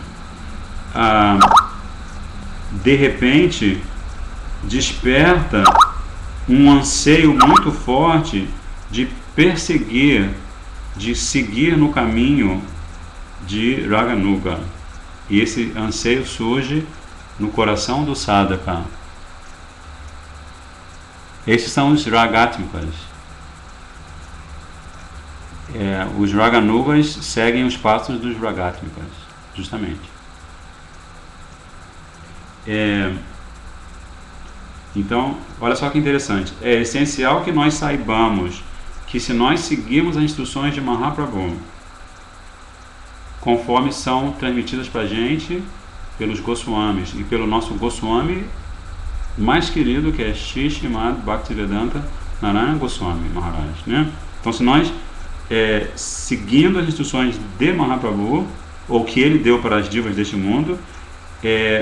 S1: de repente desperta um anseio muito forte de perseguir, de seguir no caminho de Raganuga. E esse anseio surge no coração do sadhaka. Esses são os Ragatmikas. Os Raganugas seguem os passos dos Ragatmikas, justamente. Então, olha só que interessante. É essencial que nós saibamos que, se nós seguirmos as instruções de Mahaprabhu, conforme são transmitidas para a gente pelos Goswamis e pelo nosso Goswami mais querido, que é Shri Srimad Bhaktivedanta Narayana Goswami Maharaj, né? Então, se nós seguindo as instruções de Mahaprabhu, ou que ele deu para as divas deste mundo,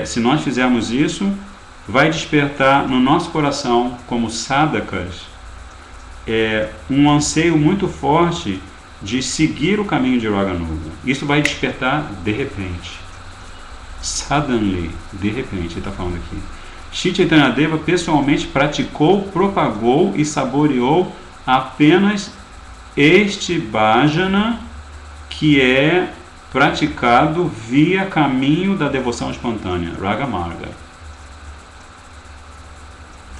S1: se nós fizermos isso, vai despertar no nosso coração, como sadhakas, um anseio muito forte de seguir o caminho de Raganuga. Isso vai despertar de repente. Suddenly, de repente, ele está falando aqui. Shri Chaitanya Deva pessoalmente praticou, propagou e saboreou apenas este bhajana, que é praticado via caminho da devoção espontânea, Raga Marga.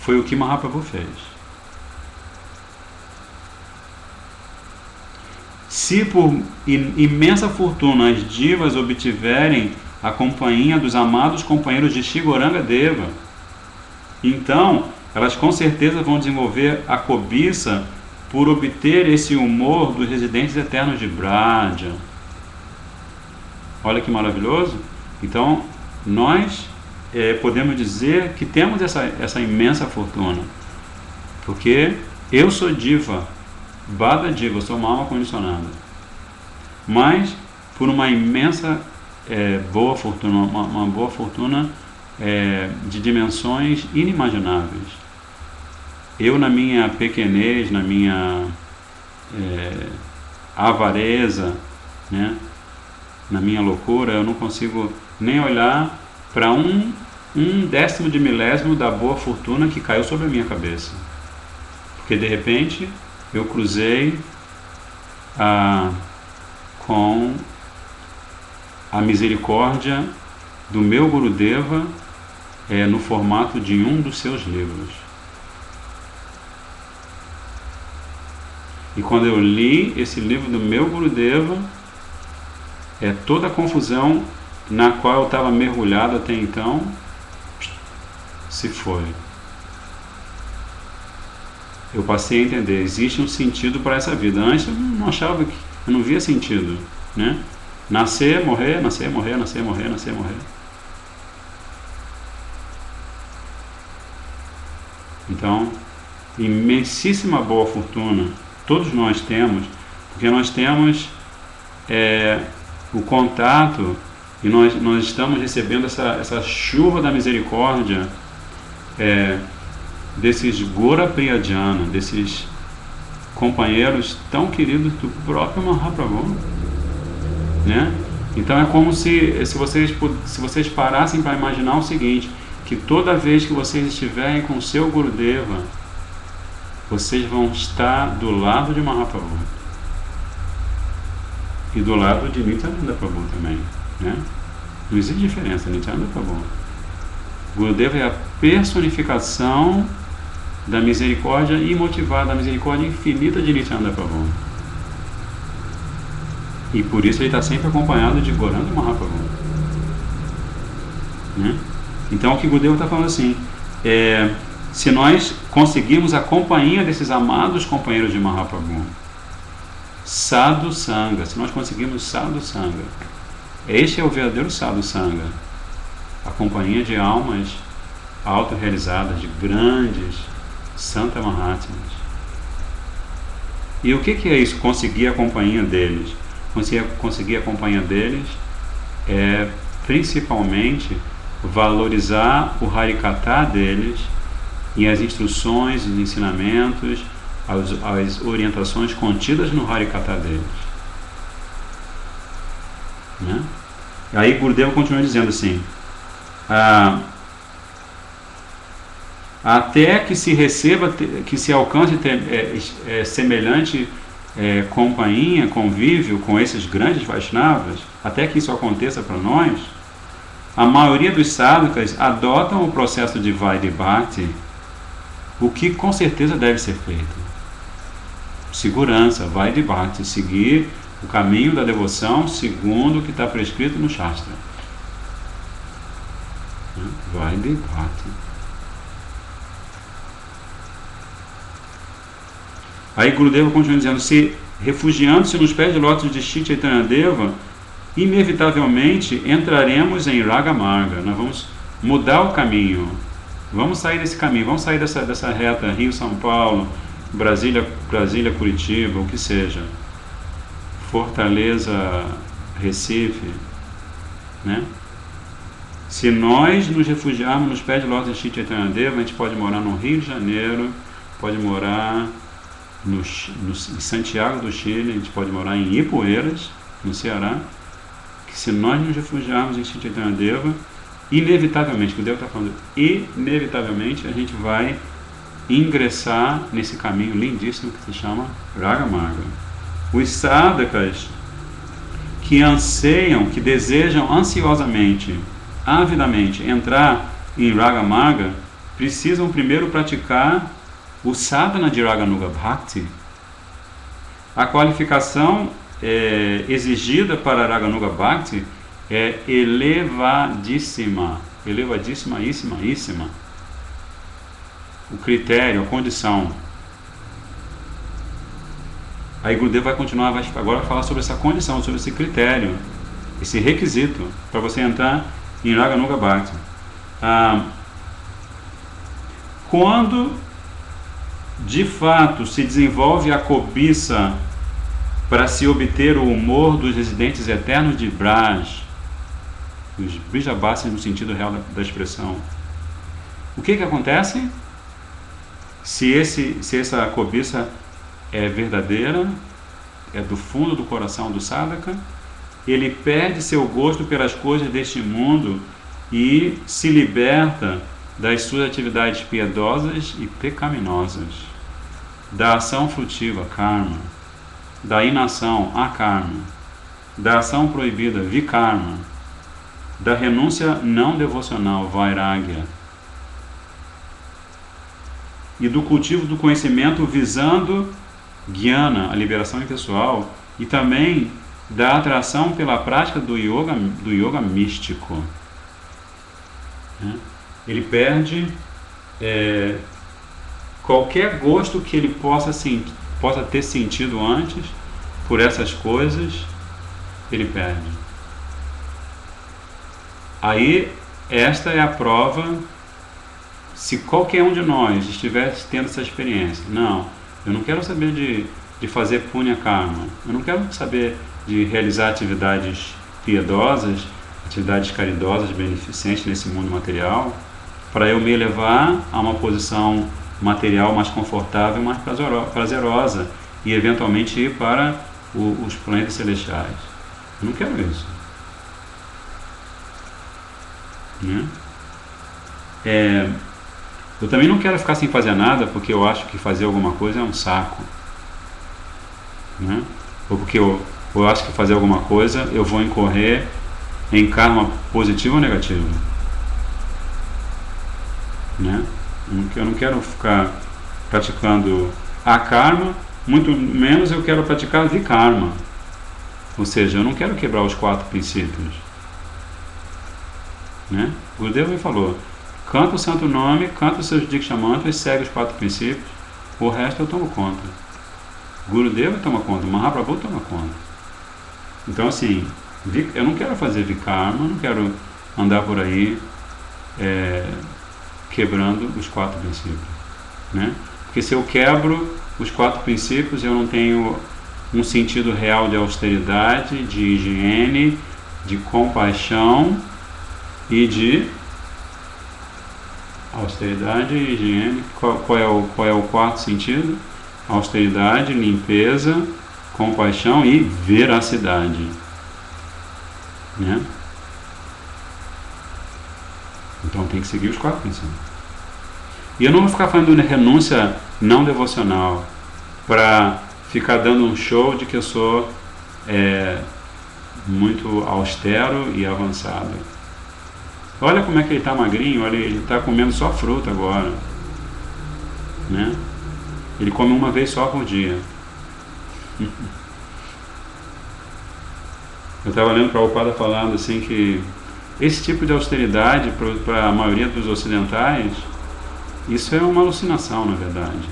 S1: Foi o que Mahaprabhu fez. Se por imensa fortuna as divas obtiverem a companhia dos amados companheiros de Shri Gauranga Deva, então elas com certeza vão desenvolver a cobiça por obter esse humor dos residentes eternos de Braja. Olha que maravilhoso. Então, nós podemos dizer que temos essa imensa fortuna, porque eu sou diva, Bada Diva, eu sou uma alma condicionada, mas por uma imensa boa fortuna, uma boa fortuna de dimensões inimagináveis. Eu, na minha pequenez, na minha avareza, né, na minha loucura, eu não consigo nem olhar para um décimo de milésimo da boa fortuna que caiu sobre a minha cabeça, porque de repente eu cruzei com a misericórdia do meu Gurudeva no formato de um dos seus livros. E quando eu li esse livro do meu Gurudeva, toda a confusão na qual eu estava mergulhado até então se foi. Eu passei a entender, existe um sentido para essa vida. Antes eu não achava eu não via sentido, né? Nascer, morrer, nascer, morrer, nascer, morrer, nascer, morrer. Então, imensíssima boa fortuna todos nós temos, porque nós temos o contato e nós estamos recebendo essa chuva da misericórdia desses Gora Priyajana, desses companheiros tão queridos do próprio Mahaprabhu, né? Então é como se vocês parassem para imaginar o seguinte, que toda vez que vocês estiverem com o seu Gurudeva, vocês vão estar do lado de Mahaprabhu e do lado de Nityananda Prabhu também, né? Não existe diferença, Nityananda Prabhu. Gurudeva é a personificação da misericórdia imotivada, da misericórdia infinita de Nityananda Prabhu. E por isso ele está sempre acompanhado de Gauranga Mahaprabhu, né? Então o que Gurudeva está falando assim, se nós conseguirmos a companhia desses amados companheiros de Mahaprabhu, Sadhu Sangha, se nós conseguirmos Sadhu Sangha, este é o verdadeiro Sadhu Sangha, a companhia de almas autorrealizadas, de grandes Santa Mahatmas. E o que é isso? Conseguir a companhia deles. Conseguir a companhia deles é principalmente valorizar o Harikatha deles e as instruções, os ensinamentos, as orientações contidas no Harikatha deles, né? Aí Gurudeva continua dizendo assim, até que se receba, que se alcance semelhante companhia, convívio com esses grandes Vaishnavas, até que isso aconteça para nós, a maioria dos sadhakas adotam o processo de Vaidhi Bhakti, o que com certeza deve ser feito. Segurança, Vaidhi Bhakti, seguir o caminho da devoção segundo o que está prescrito no Shastra. Vaidhi Bhakti. Aí Gurudeva continua dizendo, se refugiando-se nos pés de lótus de Shri Chaitanya Deva, inevitavelmente entraremos em Raga Marga. Nós vamos mudar o caminho, vamos sair desse caminho, vamos sair dessa reta Rio-São Paulo, Brasília-Curitiba, o que seja, Fortaleza-Recife, né? Se nós nos refugiarmos nos pés de lótus de Shri Chaitanya Deva, a gente pode morar no Rio de Janeiro, pode morar em Santiago do Chile, a gente pode morar em Ipueiras, no Ceará, que se nós nos refugiarmos em Shri Chaitanya Deva, inevitavelmente, o que o Deus está falando, inevitavelmente a gente vai ingressar nesse caminho lindíssimo que se chama Raga Marga. Os sadhakas que anseiam, que desejam ansiosamente, avidamente entrar em Raga Marga, precisam primeiro praticar o sadhana de Raganuga Bhakti. A qualificação exigida para Raganuga Bhakti é elevadíssima, elevadíssima. O critério, a condição. Aí Gurudeva vai continuar, agora vai falar sobre essa condição, sobre esse critério, esse requisito para você entrar em Raganuga Bhakti. Quando de fato se desenvolve a cobiça para se obter o humor dos residentes eternos de Braj, os Brijabasis no sentido real da expressão, o que acontece? Se essa cobiça é verdadeira, é do fundo do coração do sadhaka, ele perde seu gosto pelas coisas deste mundo e se liberta das suas atividades piedosas e pecaminosas, da ação frutiva, karma, da inação, akarma, da ação proibida, vikarma, da renúncia não devocional, vairagya, e do cultivo do conhecimento visando jnana, a liberação impessoal, e também da atração pela prática do yoga místico. Ele perde qualquer gosto que ele possa ter sentido antes por essas coisas, ele perde. Aí, esta é a prova, se qualquer um de nós estivesse tendo essa experiência. Não, eu não quero saber de fazer punya karma, eu não quero saber de realizar atividades piedosas, atividades caridosas, beneficentes nesse mundo material, para eu me elevar a uma posição material mais confortável, mais prazerosa e eventualmente ir para os planetas celestiais. Eu não quero isso. Né? Eu também não quero ficar sem fazer nada porque eu acho que fazer alguma coisa é um saco. Né? Ou porque eu acho que fazer alguma coisa eu vou incorrer em karma positivo ou negativo. Né? Eu não quero ficar praticando akarma, muito menos eu quero praticar vikarma. Ou seja, eu não quero quebrar os 4 princípios. Né? O Gurudeva me falou, canta o santo nome, canta os seus Diksha Mantras, segue os 4 princípios, o resto eu tomo conta. Gurudeva toma conta, Mahaprabhu toma conta. Então assim, eu não quero fazer vikarma, não quero andar por aí quebrando os 4 princípios. Né? Porque se eu quebro os 4 princípios, eu não tenho um sentido real de austeridade, de higiene, de compaixão e de austeridade e higiene. Qual é o 4º sentido? Austeridade, limpeza, compaixão e veracidade. Né? Então tem que seguir os 4 princípios. E eu não vou ficar falando de renúncia não devocional para ficar dando um show de que eu sou muito austero e avançado. Olha como é que ele está magrinho, olha, ele está comendo só fruta agora. Né? Ele come uma vez só por dia. Eu estava lendo Prabhupada falando assim que esse tipo de austeridade para a maioria dos ocidentais, isso é uma alucinação, na verdade.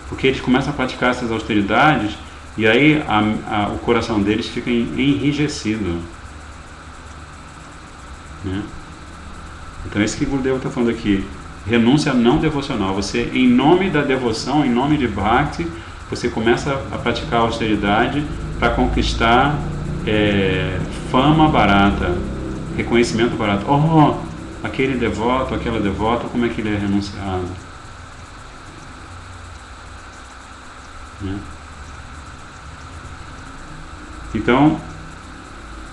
S1: Porque eles começam a praticar essas austeridades e aí o coração deles fica enrijecido. Né? Então é isso que o Gurudeva está falando aqui. Renúncia não devocional. Você, em nome da devoção, em nome de Bhakti, você começa a praticar a austeridade para conquistar fama barata, reconhecimento barato. Oh, aquele devoto, aquela devota, como é que ele é renunciado? Né? Então,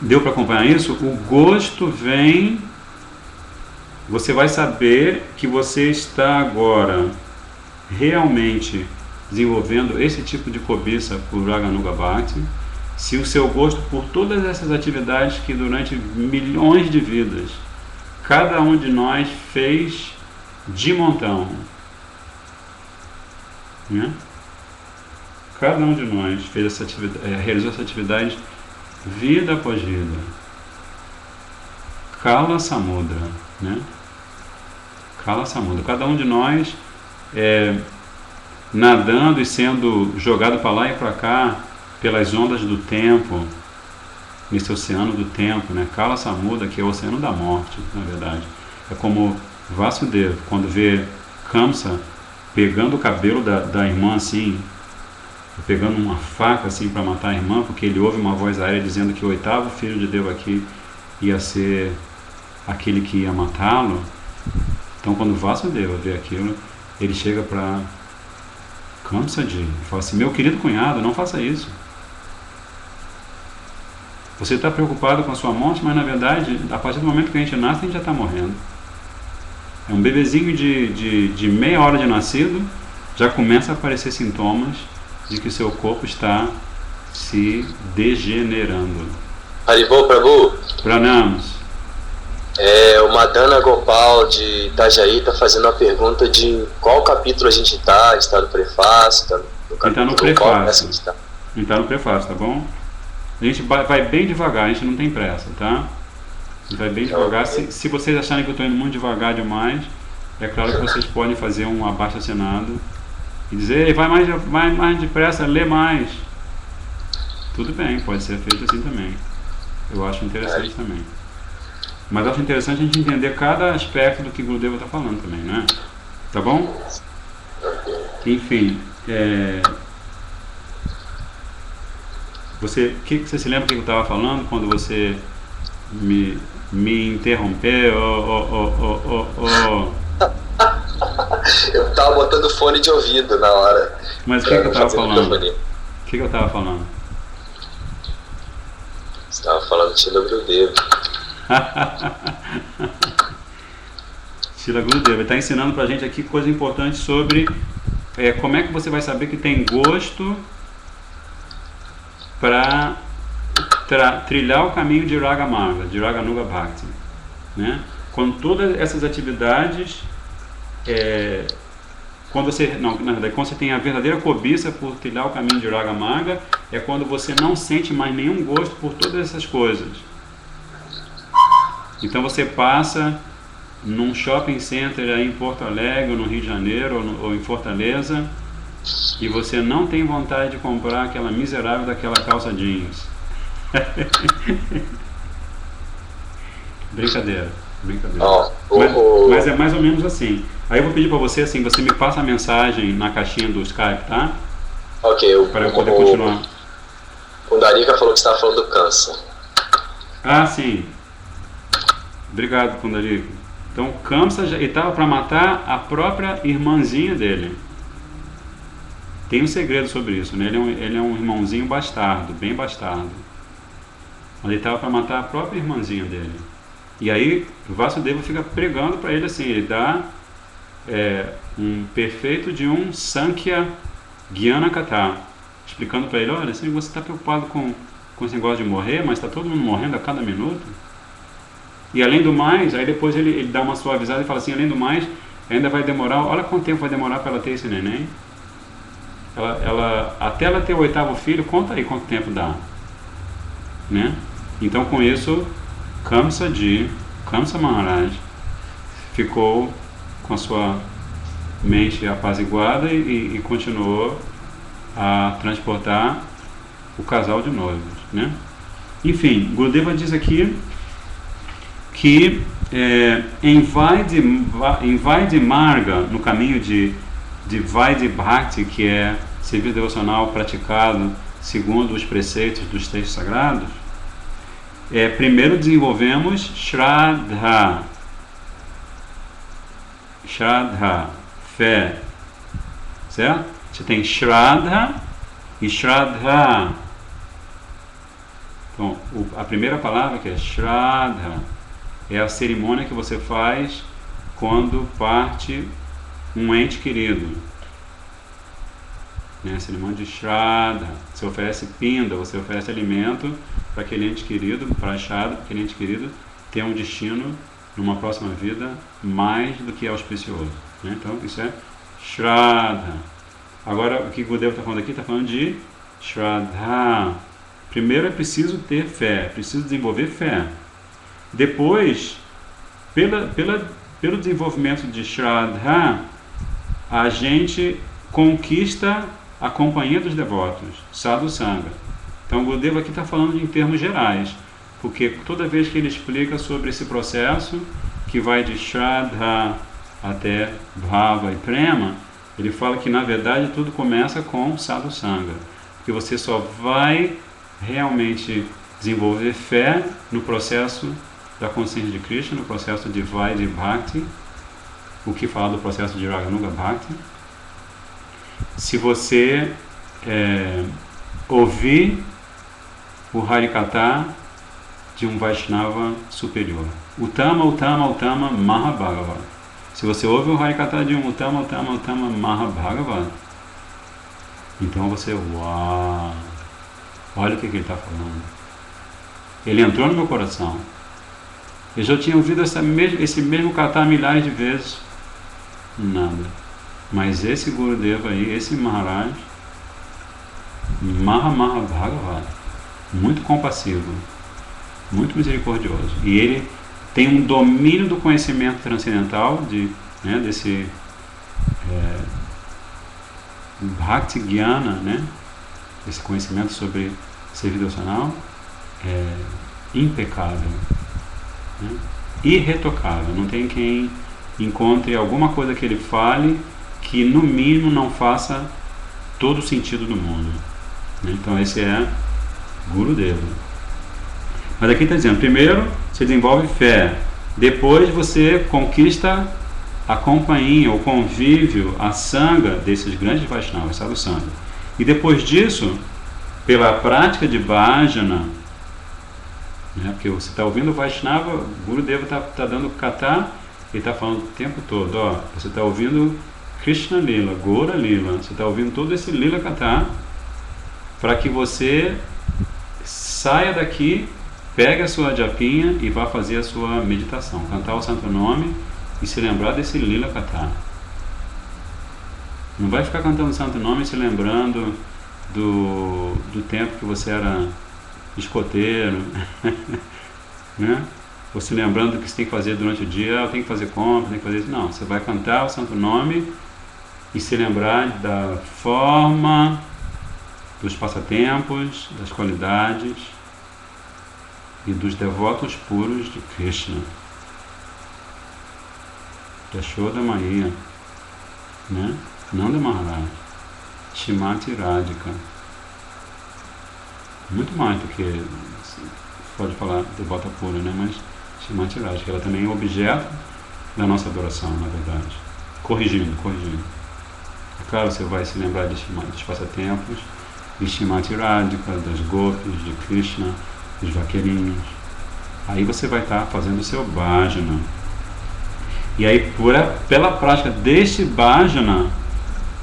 S1: deu para acompanhar isso? O gosto vem, você vai saber que você está agora realmente desenvolvendo esse tipo de cobiça por Raganuga Bhakti, se o seu gosto por todas essas atividades que durante milhões de vidas cada um de nós fez de montão, né? Cada um de nós fez essa atividade, realizou essa atividade vida após vida. Kala Samudra, né? Kala Samudra. Cada um de nós nadando e sendo jogado para lá e para cá pelas ondas do tempo, nesse oceano do tempo, né? Kala Samudra, que é o oceano da morte, na verdade. É como Vasudeva, quando vê Kamsa pegando o cabelo da irmã assim, pegando uma faca assim para matar a irmã, porque ele ouve uma voz aérea dizendo que o 8º filho de Devaki ia ser aquele que ia matá-lo. Então quando Vasudeva vê aquilo, ele chega para Kamsaji e fala assim: meu querido cunhado, não faça isso. Você está preocupado com a sua morte, mas na verdade, a partir do momento que a gente nasce, a gente já está morrendo. É um bebezinho de meia hora de nascido, já começa a aparecer sintomas de que o seu corpo está se degenerando.
S2: Haribol Prabhu.
S1: Pranamos.
S2: O Madana Gopal de Itajaí está fazendo uma pergunta de qual capítulo a gente está no prefácio, está no capítulo.
S1: Está no prefácio. Está no prefácio, tá bom? A gente vai bem devagar, a gente não tem pressa, tá? A gente vai bem devagar. Se vocês acharem que eu estou indo muito devagar demais, é claro que vocês podem fazer um abaixo-assinado e dizer: vai mais depressa, lê mais. Tudo bem, pode ser feito assim também. Eu acho interessante também. Mas eu acho interessante a gente entender cada aspecto do que o Gurudeva está falando também, né? Tá bom? Enfim, você se lembra o que eu estava falando quando você me interrompeu?
S2: Eu tava botando fone de ouvido na hora.
S1: Mas o que eu tava falando? O que eu tava falando?
S2: Você tava falando de Shila Gurudeva.
S1: Shila Gurudeva, ele está ensinando pra gente aqui coisa importante sobre como é que você vai saber que tem gosto para trilhar o caminho de Raga Marga, de Raga Nuga Bhakti, né? Quando todas essas atividades, quando você tem a verdadeira cobiça por trilhar o caminho de Raga Marga, é quando você não sente mais nenhum gosto por todas essas coisas. Então você passa num shopping center aí em Porto Alegre, ou no Rio de Janeiro, ou em Fortaleza, e você não tem vontade de comprar aquela miserável daquela calça jeans. Brincadeira. Mas é mais ou menos assim. Aí eu vou pedir para você, assim, você me passa a mensagem na caixinha do Skype, tá?
S2: Ok.
S1: Para eu poder continuar.
S2: O Darika falou que você estava falando do câncer.
S1: Ah, sim. Obrigado, Pundarika. Então, Kamsa estava para matar a própria irmãzinha dele. Tem um segredo sobre isso, né? Ele é um irmãozinho bastardo, bem bastardo. Mas ele estava para matar a própria irmãzinha dele. E aí, o Vasudeva fica pregando para ele assim, ele dá um perfeito de um Sankhya Gyana Katha, explicando para ele, olha, assim, você está preocupado com esse negócio de morrer, mas está todo mundo morrendo a cada minuto. E além do mais, aí depois ele dá uma suavizada e fala assim, além do mais, ainda vai demorar, olha quanto tempo vai demorar para ela ter esse neném. Até ela ter o 8º filho, conta aí quanto tempo dá, né? Então com isso, Kamsa Maharaj ficou com a sua mente apaziguada e continuou a transportar o casal de noivos, né? Enfim, Gurudeva diz aqui que em Vaidhi Marga, no caminho de Vaidhi Bhakti, que é serviço devocional praticado segundo os preceitos dos textos sagrados, primeiro desenvolvemos Shraddha, fé, certo? Você tem Shraddha e Shraddha. Então, a primeira palavra que é Shraddha é a cerimônia que você faz quando parte um ente querido, né? A cerimônia de Shraddha. Você oferece pinda, você oferece alimento para aquele ente querido, para aquele ente querido ter um destino numa próxima vida mais do que auspicioso, né? Então isso é Shraddha. Agora o que Gurudeva está falando aqui, está falando de Shraddha. Primeiro é preciso ter fé, é preciso desenvolver fé. Depois, pelo desenvolvimento de Shraddha, a gente conquista a companhia dos devotos, Sadhu Sangha. Então, o Gurudeva aqui está falando em termos gerais, porque toda vez que ele explica sobre esse processo, que vai de Shraddha até Bhava e Prema, ele fala que, na verdade, tudo começa com Sadhu Sangha, porque você só vai realmente desenvolver fé no processo da consciência de Krishna, no processo de Vaidhi Bhakti, o que fala do processo de Raganuga Bhakti, se você ouvir o Harikatha de um Vaishnava superior. Uttama Mahabhagavat. Se você ouve o Harikatha de um Uttama Mahabhagavat, então você, uau, olha o que ele está falando. Ele entrou no meu coração. Eu já tinha ouvido esse mesmo Katha milhares de vezes. Nada. Mas esse Gurudeva aí, esse Maharaj, Mahabhagavat, muito compassivo, muito misericordioso. E ele tem um domínio do conhecimento transcendental, desse Bhakti Gyana, né? Esse conhecimento sobre serviço devocional, impecável, né? Irretocável. Não tem quem encontre alguma coisa que ele fale que no mínimo não faça todo o sentido do mundo, né? Então esse é Gurudeva. Mas aqui está dizendo, primeiro você desenvolve fé, depois você conquista a companhia, o convívio, a sanga desses grandes Vaishnavas, sadhu sanga. E depois disso, pela prática de bhajana, né, porque você está ouvindo o Vaishnava, o Gurudeva está dando kata, ele está falando o tempo todo, ó, você está ouvindo Krishna Lila, Gora Lila, você está ouvindo todo esse Lila kata, para que você saia daqui, pegue a sua japinha e vá fazer a sua meditação, cantar o santo nome e se lembrar desse Lila kata. Não vai ficar cantando o santo nome e se lembrando do tempo que você era escoteiro, né? Ou se lembrando do que você tem que fazer durante o dia, eu tenho que fazer compra, tem que fazer isso. Não, você vai cantar o santo nome e se lembrar da forma, dos passatempos, das qualidades e dos devotos puros de Krishna. Yashoda Maia, né? Nanda Maharaj, Shrimati Radhika. Muito mais do que pode falar devota pura, né? Mas Shrimati Radhika, ela também é objeto da nossa adoração, na verdade. Corrigindo. É claro, você vai se lembrar dos passatempos, de Shrimati Radhika, das gopis, de Krishna, dos vaqueirinhos. Aí você vai estar fazendo o seu bhajana. E aí, pela prática deste bhajana,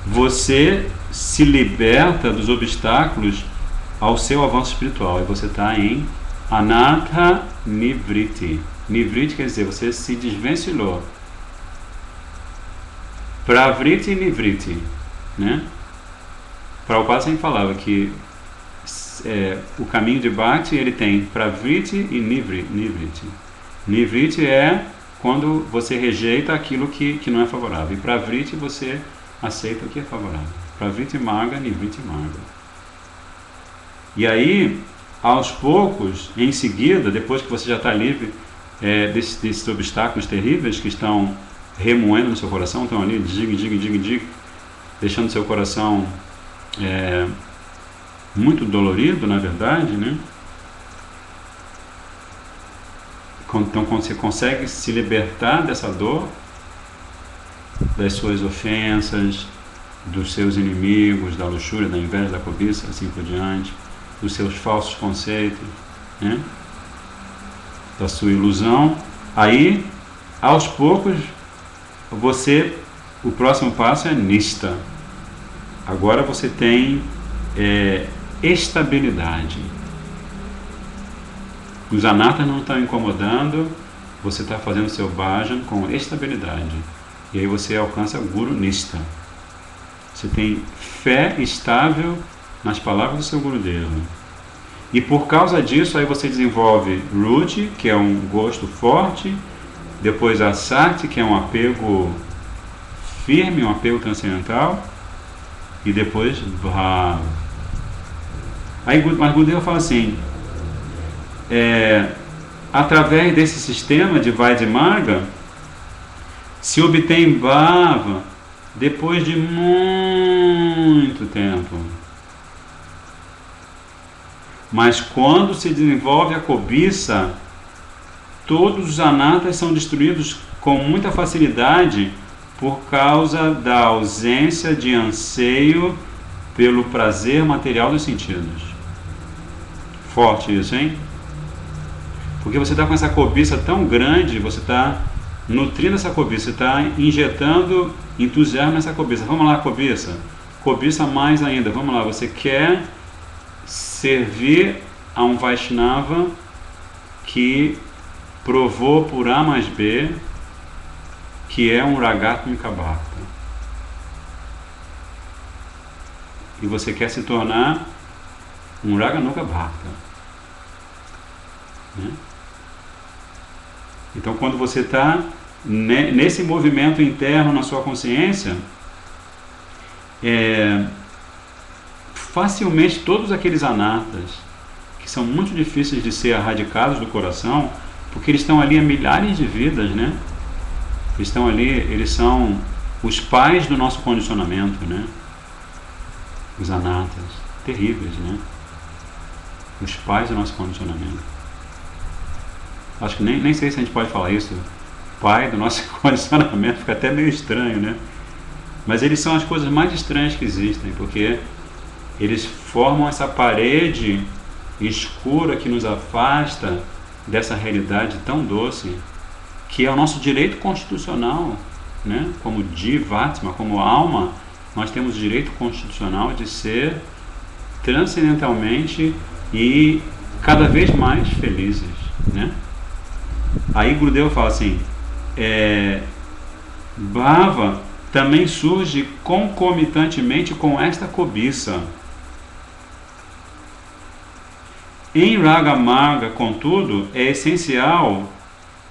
S1: você se liberta dos obstáculos ao seu avanço espiritual. E você está em Anartha Nivriti. Nivriti quer dizer, você se desvencilhou. Pravriti e Nivriti, né? Prabhupada sempre falava que o caminho de Bhakti, ele tem Pravriti e Nivriti. Nivriti é quando você rejeita aquilo que não é favorável. E Pravriti você aceita o que é favorável. Pravriti Marga, Nivriti Marga. E aí, aos poucos, em seguida, depois que você já está livre desses obstáculos terríveis que estão remoendo no seu coração, estão ali, dig, deixando seu coração muito dolorido, na verdade, né? Então, quando você consegue se libertar dessa dor, das suas ofensas, dos seus inimigos, da luxúria, da inveja, da cobiça, assim por diante, dos seus falsos conceitos, né? Da sua ilusão, aí, aos poucos, o próximo passo é Nishta. Agora você tem estabilidade. Os anatas não estão incomodando, você está fazendo seu bhajan com estabilidade. E aí você alcança Guru Nishta. Você tem fé estável nas palavras do seu Gurudeva. E por causa disso, aí você desenvolve Ruchi, que é um gosto forte, depois Asakti, que é um apego firme, um apego transcendental, e depois Bhava. Aí, mas Gurudeva fala assim, através desse sistema de Vaidya Marga, se obtém Bhava depois de muito tempo. Mas quando se desenvolve a cobiça, todos os anatas são destruídos com muita facilidade por causa da ausência de anseio pelo prazer material dos sentidos. Forte isso, hein? Porque você está com essa cobiça tão grande, você está nutrindo essa cobiça, você está injetando entusiasmo nessa cobiça. Vamos lá, cobiça. Cobiça mais ainda. Vamos lá, você quer servir a um Vaishnava que provou por A mais B que é um Ragatmika Bhakta. E você quer se tornar um Raganuga Bhakta. Né? Então, quando você está nesse movimento interno na sua consciência, facilmente todos aqueles anatas que são muito difíceis de ser erradicados do coração, porque eles estão ali há milhares de vidas, né? Eles estão ali, eles são os pais do nosso condicionamento, né? Os anatas, terríveis, né? Os pais do nosso condicionamento. Acho que nem sei se a gente pode falar isso. pai do nosso condicionamento, fica até meio estranho, né? Mas eles são as coisas mais estranhas que existem, porque eles formam essa parede escura que nos afasta dessa realidade tão doce, que é o nosso direito constitucional, né? Como Jivatma, como alma, nós temos o direito constitucional de ser transcendentalmente e cada vez mais felizes, né? Aí Gurudev fala assim, Bhava também surge concomitantemente com esta cobiça. Em Raga Marga, contudo, é essencial,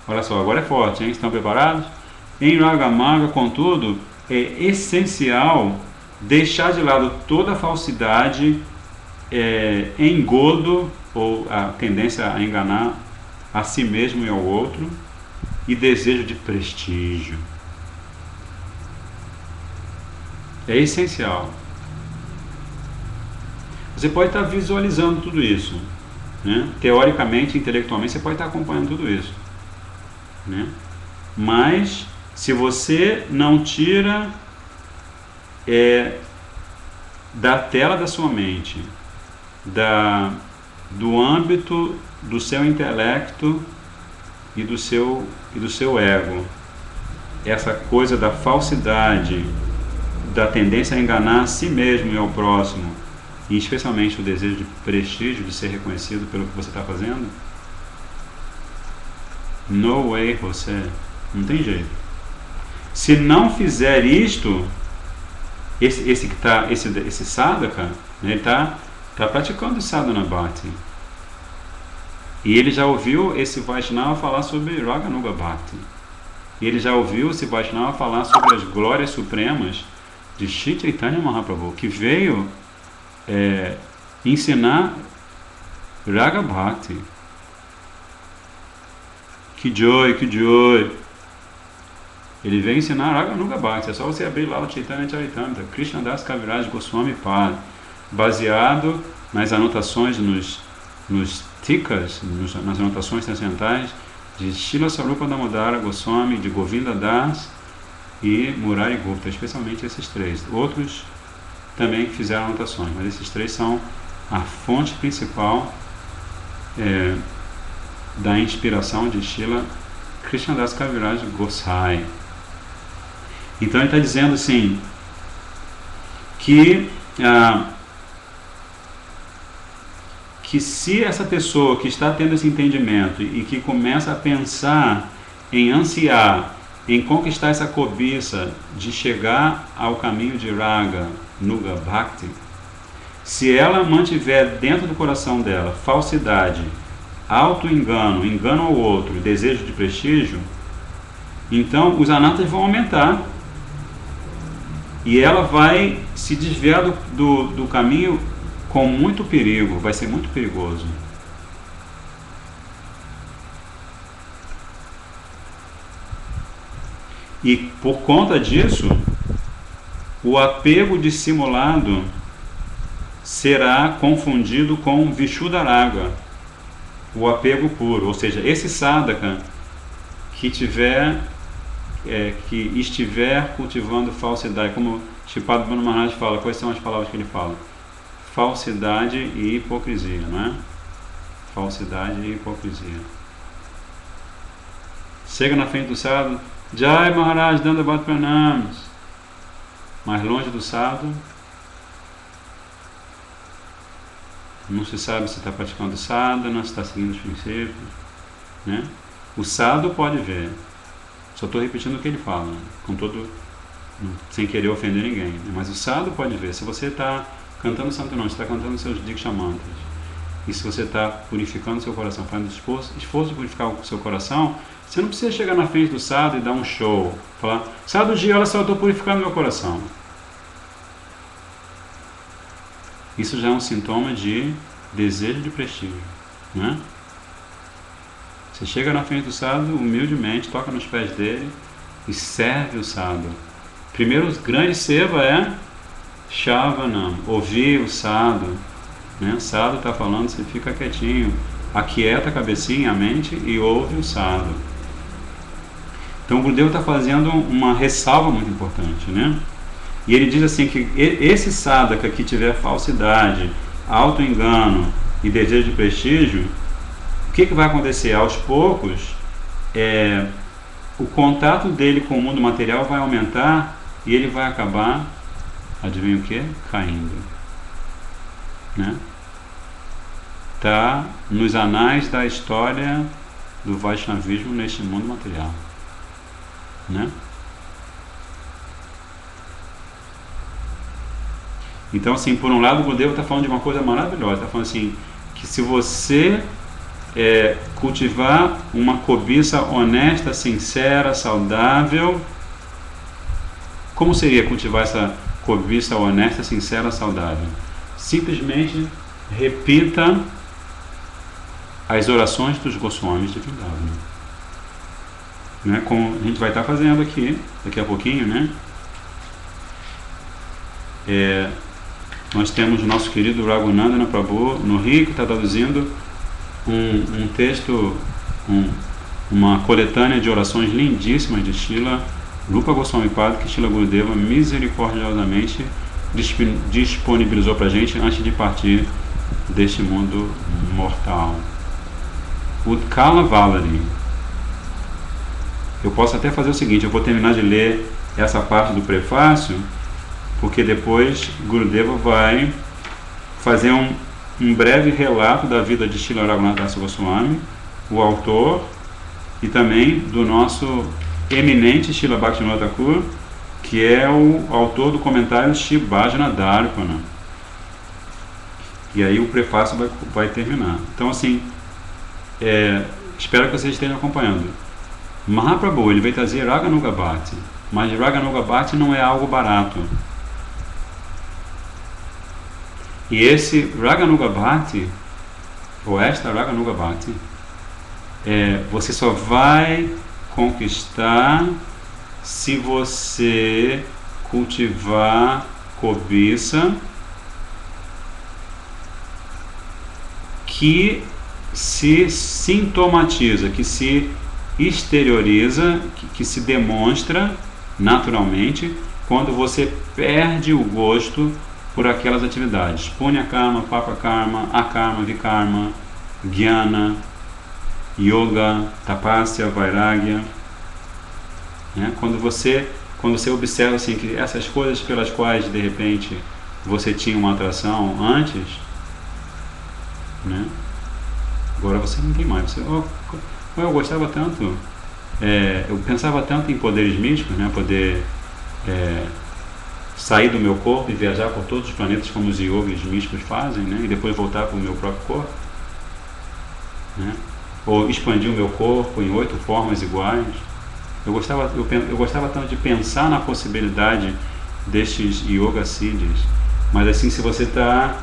S1: olha só, agora é forte, hein? Estão preparados? Em Raga Marga, contudo, é essencial deixar de lado toda a falsidade, engodo ou a tendência a enganar a si mesmo e ao outro e desejo de prestígio. É essencial. Você pode estar visualizando tudo isso, né? Teoricamente, intelectualmente, você pode estar acompanhando tudo isso, né? Mas se você não tira da tela da sua mente, do âmbito do seu intelecto e do seu ego, essa coisa da falsidade, da tendência a enganar a si mesmo e ao próximo, e especialmente o desejo de prestígio, de ser reconhecido pelo que você está fazendo, no way, você não tem jeito. Se não fizer isto, esse sadhaka, né, ele está praticando sadhana bhakti. E ele já ouviu esse Vaishnava falar sobre Raganuga Bhakti. E ele já ouviu esse Vaishnava falar sobre as glórias supremas de Shri Chaitanya Mahaprabhu, que veio ensinar Raga Bhakti. Que joy! Ele veio ensinar Raganuga Bhakti. É só você abrir lá o Chaitanya Charitamrita, Krishna Das Kaviraj Goswami Pad, baseado nas anotações, nos tikas, nas anotações transcendentais de Srila Sarupa Damodara Goswami, de Govinda Das e Murari Gupta, especialmente esses três. Outros também fizeram anotações, mas esses três são a fonte principal da inspiração de Srila Krishnadas Kaviraj Goswami. Então ele está dizendo assim que se essa pessoa que está tendo esse entendimento e que começa a pensar em ansiar, em conquistar essa cobiça de chegar ao caminho de Raga, Nuga, Bhakti, se ela mantiver dentro do coração dela falsidade, auto-engano, engano ao outro, desejo de prestígio, então os anatas vão aumentar e ela vai se desviar do caminho com muito perigo, vai ser muito perigoso. E por conta disso, o apego dissimulado será confundido com Vishuddharaga, o apego puro, ou seja, esse sadhaka que estiver cultivando falsidade, como Shripad Bhanu Maharaj fala, quais são as palavras que ele fala? Falsidade e hipocrisia, não é? Falsidade e hipocrisia. Chega na frente do sadhu, Jai Maharaj Dandavat Pranams. Mais longe do sadhu, não se sabe se está praticando sadhana, se está seguindo os princípios, né? O sadhu pode ver, só estou repetindo o que ele fala, sem querer ofender ninguém, né? Mas o sadhu pode ver, se você está cantando santo nome, você está cantando seus Diksha mantras, e se você está purificando seu coração, fazendo esforço de purificar o seu coração, você não precisa chegar na frente do sadhu e dar um show, falar, sadhuji, olha só, eu estou purificando meu coração. Isso já é um sintoma de desejo de prestígio, né? Você chega na frente do sadhu, humildemente, toca nos pés dele e serve o sadhu. Primeiro, o grande seva é Shavanam, ouvir o sadhu, né? O sadhu está falando, você fica quietinho, aquieta a cabecinha, a mente e ouve o sadhu. Então o Gurudeva está fazendo uma ressalva muito importante, né? E ele diz assim que esse sadhaka que tiver falsidade, auto-engano e desejo de prestígio, o que vai acontecer? Aos poucos, o contato dele com o mundo material vai aumentar e ele vai acabar, adivinha o que? Caindo. Né? Tá nos anais da história do Vaishnavismo neste mundo material. Né? Então, assim, por um lado, o Gurudeva está falando de uma coisa maravilhosa. Está falando assim, que se você cultivar uma cobiça honesta, sincera, saudável, como seria cultivar essa cobiça honesta, sincera, saudável? Simplesmente repita as orações dos Goswamis de Vrindavan, né? Como a gente vai estar fazendo aqui daqui a pouquinho, né? Nós temos o nosso querido Raghunandana Prabhu no Rio, que está traduzindo um texto, uma coletânea de orações lindíssimas de Srila Rupa Goswami Pada, que Srila Gurudeva misericordiosamente disponibilizou para a gente antes de partir deste mundo mortal. Utkala Valari. Eu posso até fazer o seguinte, eu vou terminar de ler essa parte do prefácio, porque depois Gurudeva vai fazer um breve relato da vida de Srila Raghunath Das Goswami, o autor, e também do nosso eminente Srila Bhaktivinoda Thakur, que é o autor do comentário Shri Bhajana Darpana. E aí o prefácio vai terminar. Então, assim, espero que vocês estejam acompanhando. Mahaprabhu, ele veio trazer Raganuga Bhakti, mas Raganuga Bhakti não é algo barato. E esse Raganuga Bhakti, ou esta Raganuga Bhakti, você só vai conquistar se você cultivar cobiça que se sintomatiza, que se exterioriza, que se demonstra naturalmente quando você perde o gosto por aquelas atividades. Punya Karma, Papa Karma, Akarma, Vikarma, Jnana, Yoga, Tapasya, Vairagya. Né? Quando você observa assim, que essas coisas pelas quais de repente você tinha uma atração antes, né? Agora você não tem mais. Eu gostava tanto, eu pensava tanto em poderes místicos, né? Poder sair do meu corpo e viajar por todos os planetas como os yogis místicos fazem, né? E depois voltar para o meu próprio corpo, né? Ou expandir o meu corpo em 8 formas iguais. Eu gostava tanto de pensar na possibilidade destes yoga siddhis, mas assim, se você está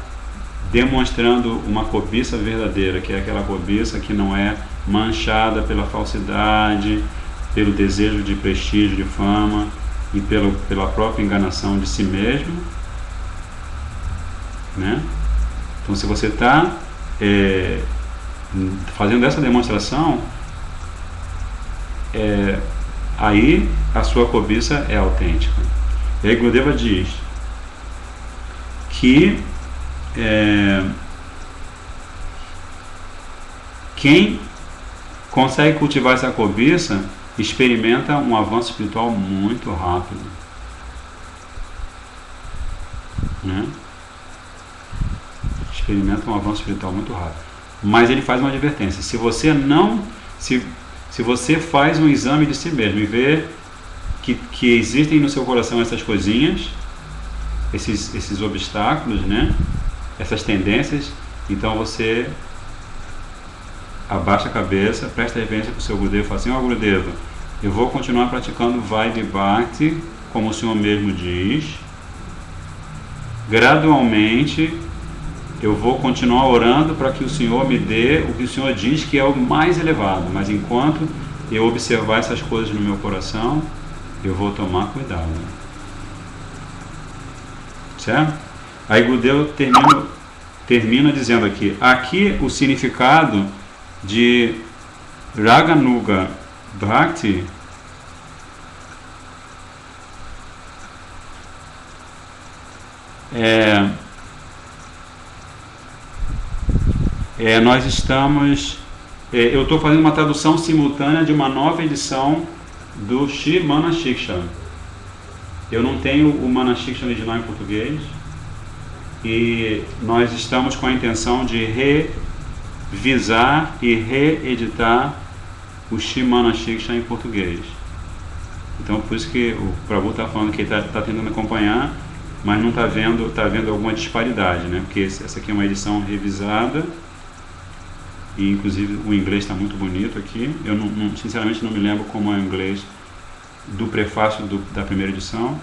S1: demonstrando uma cobiça verdadeira, que é aquela cobiça que não é manchada pela falsidade, pelo desejo de prestígio, de fama e pela própria enganação de si mesmo, né? Então, se você está fazendo essa demonstração, aí a sua cobiça é autêntica. E aí Gurudeva diz que quem consegue cultivar essa cobiça experimenta um avanço espiritual muito rápido, né? Experimenta um avanço espiritual muito rápido. Mas ele faz uma advertência: se você faz um exame de si mesmo e vê que existem no seu coração essas coisinhas, esses obstáculos, né? Essas tendências, então você abaixa a cabeça, presta reverência para o seu Gurudeva e fala assim: Gurudeva, eu vou continuar praticando Vaidhi Bhakti, como o Senhor mesmo diz. Gradualmente eu vou continuar orando para que o Senhor me dê o que o Senhor diz que é o mais elevado, mas enquanto eu observar essas coisas no meu coração, eu vou tomar cuidado. Certo? Aí Gurudeva termina dizendo aqui o significado de Raganuga Bhakti Nós estamos... eu estou fazendo uma tradução simultânea de uma nova edição do Shri Manashiksha. Eu não tenho o Manashiksha original em português e nós estamos com a intenção de revisar e reeditar o Shri Manashiksha em português. Então, por isso que o Prabhu está falando que ele está tentando acompanhar, mas não está vendo alguma disparidade, né? Porque essa aqui é uma edição revisada e, inclusive, o inglês está muito bonito aqui. Eu, sinceramente, não me lembro como é o inglês do prefácio da primeira edição,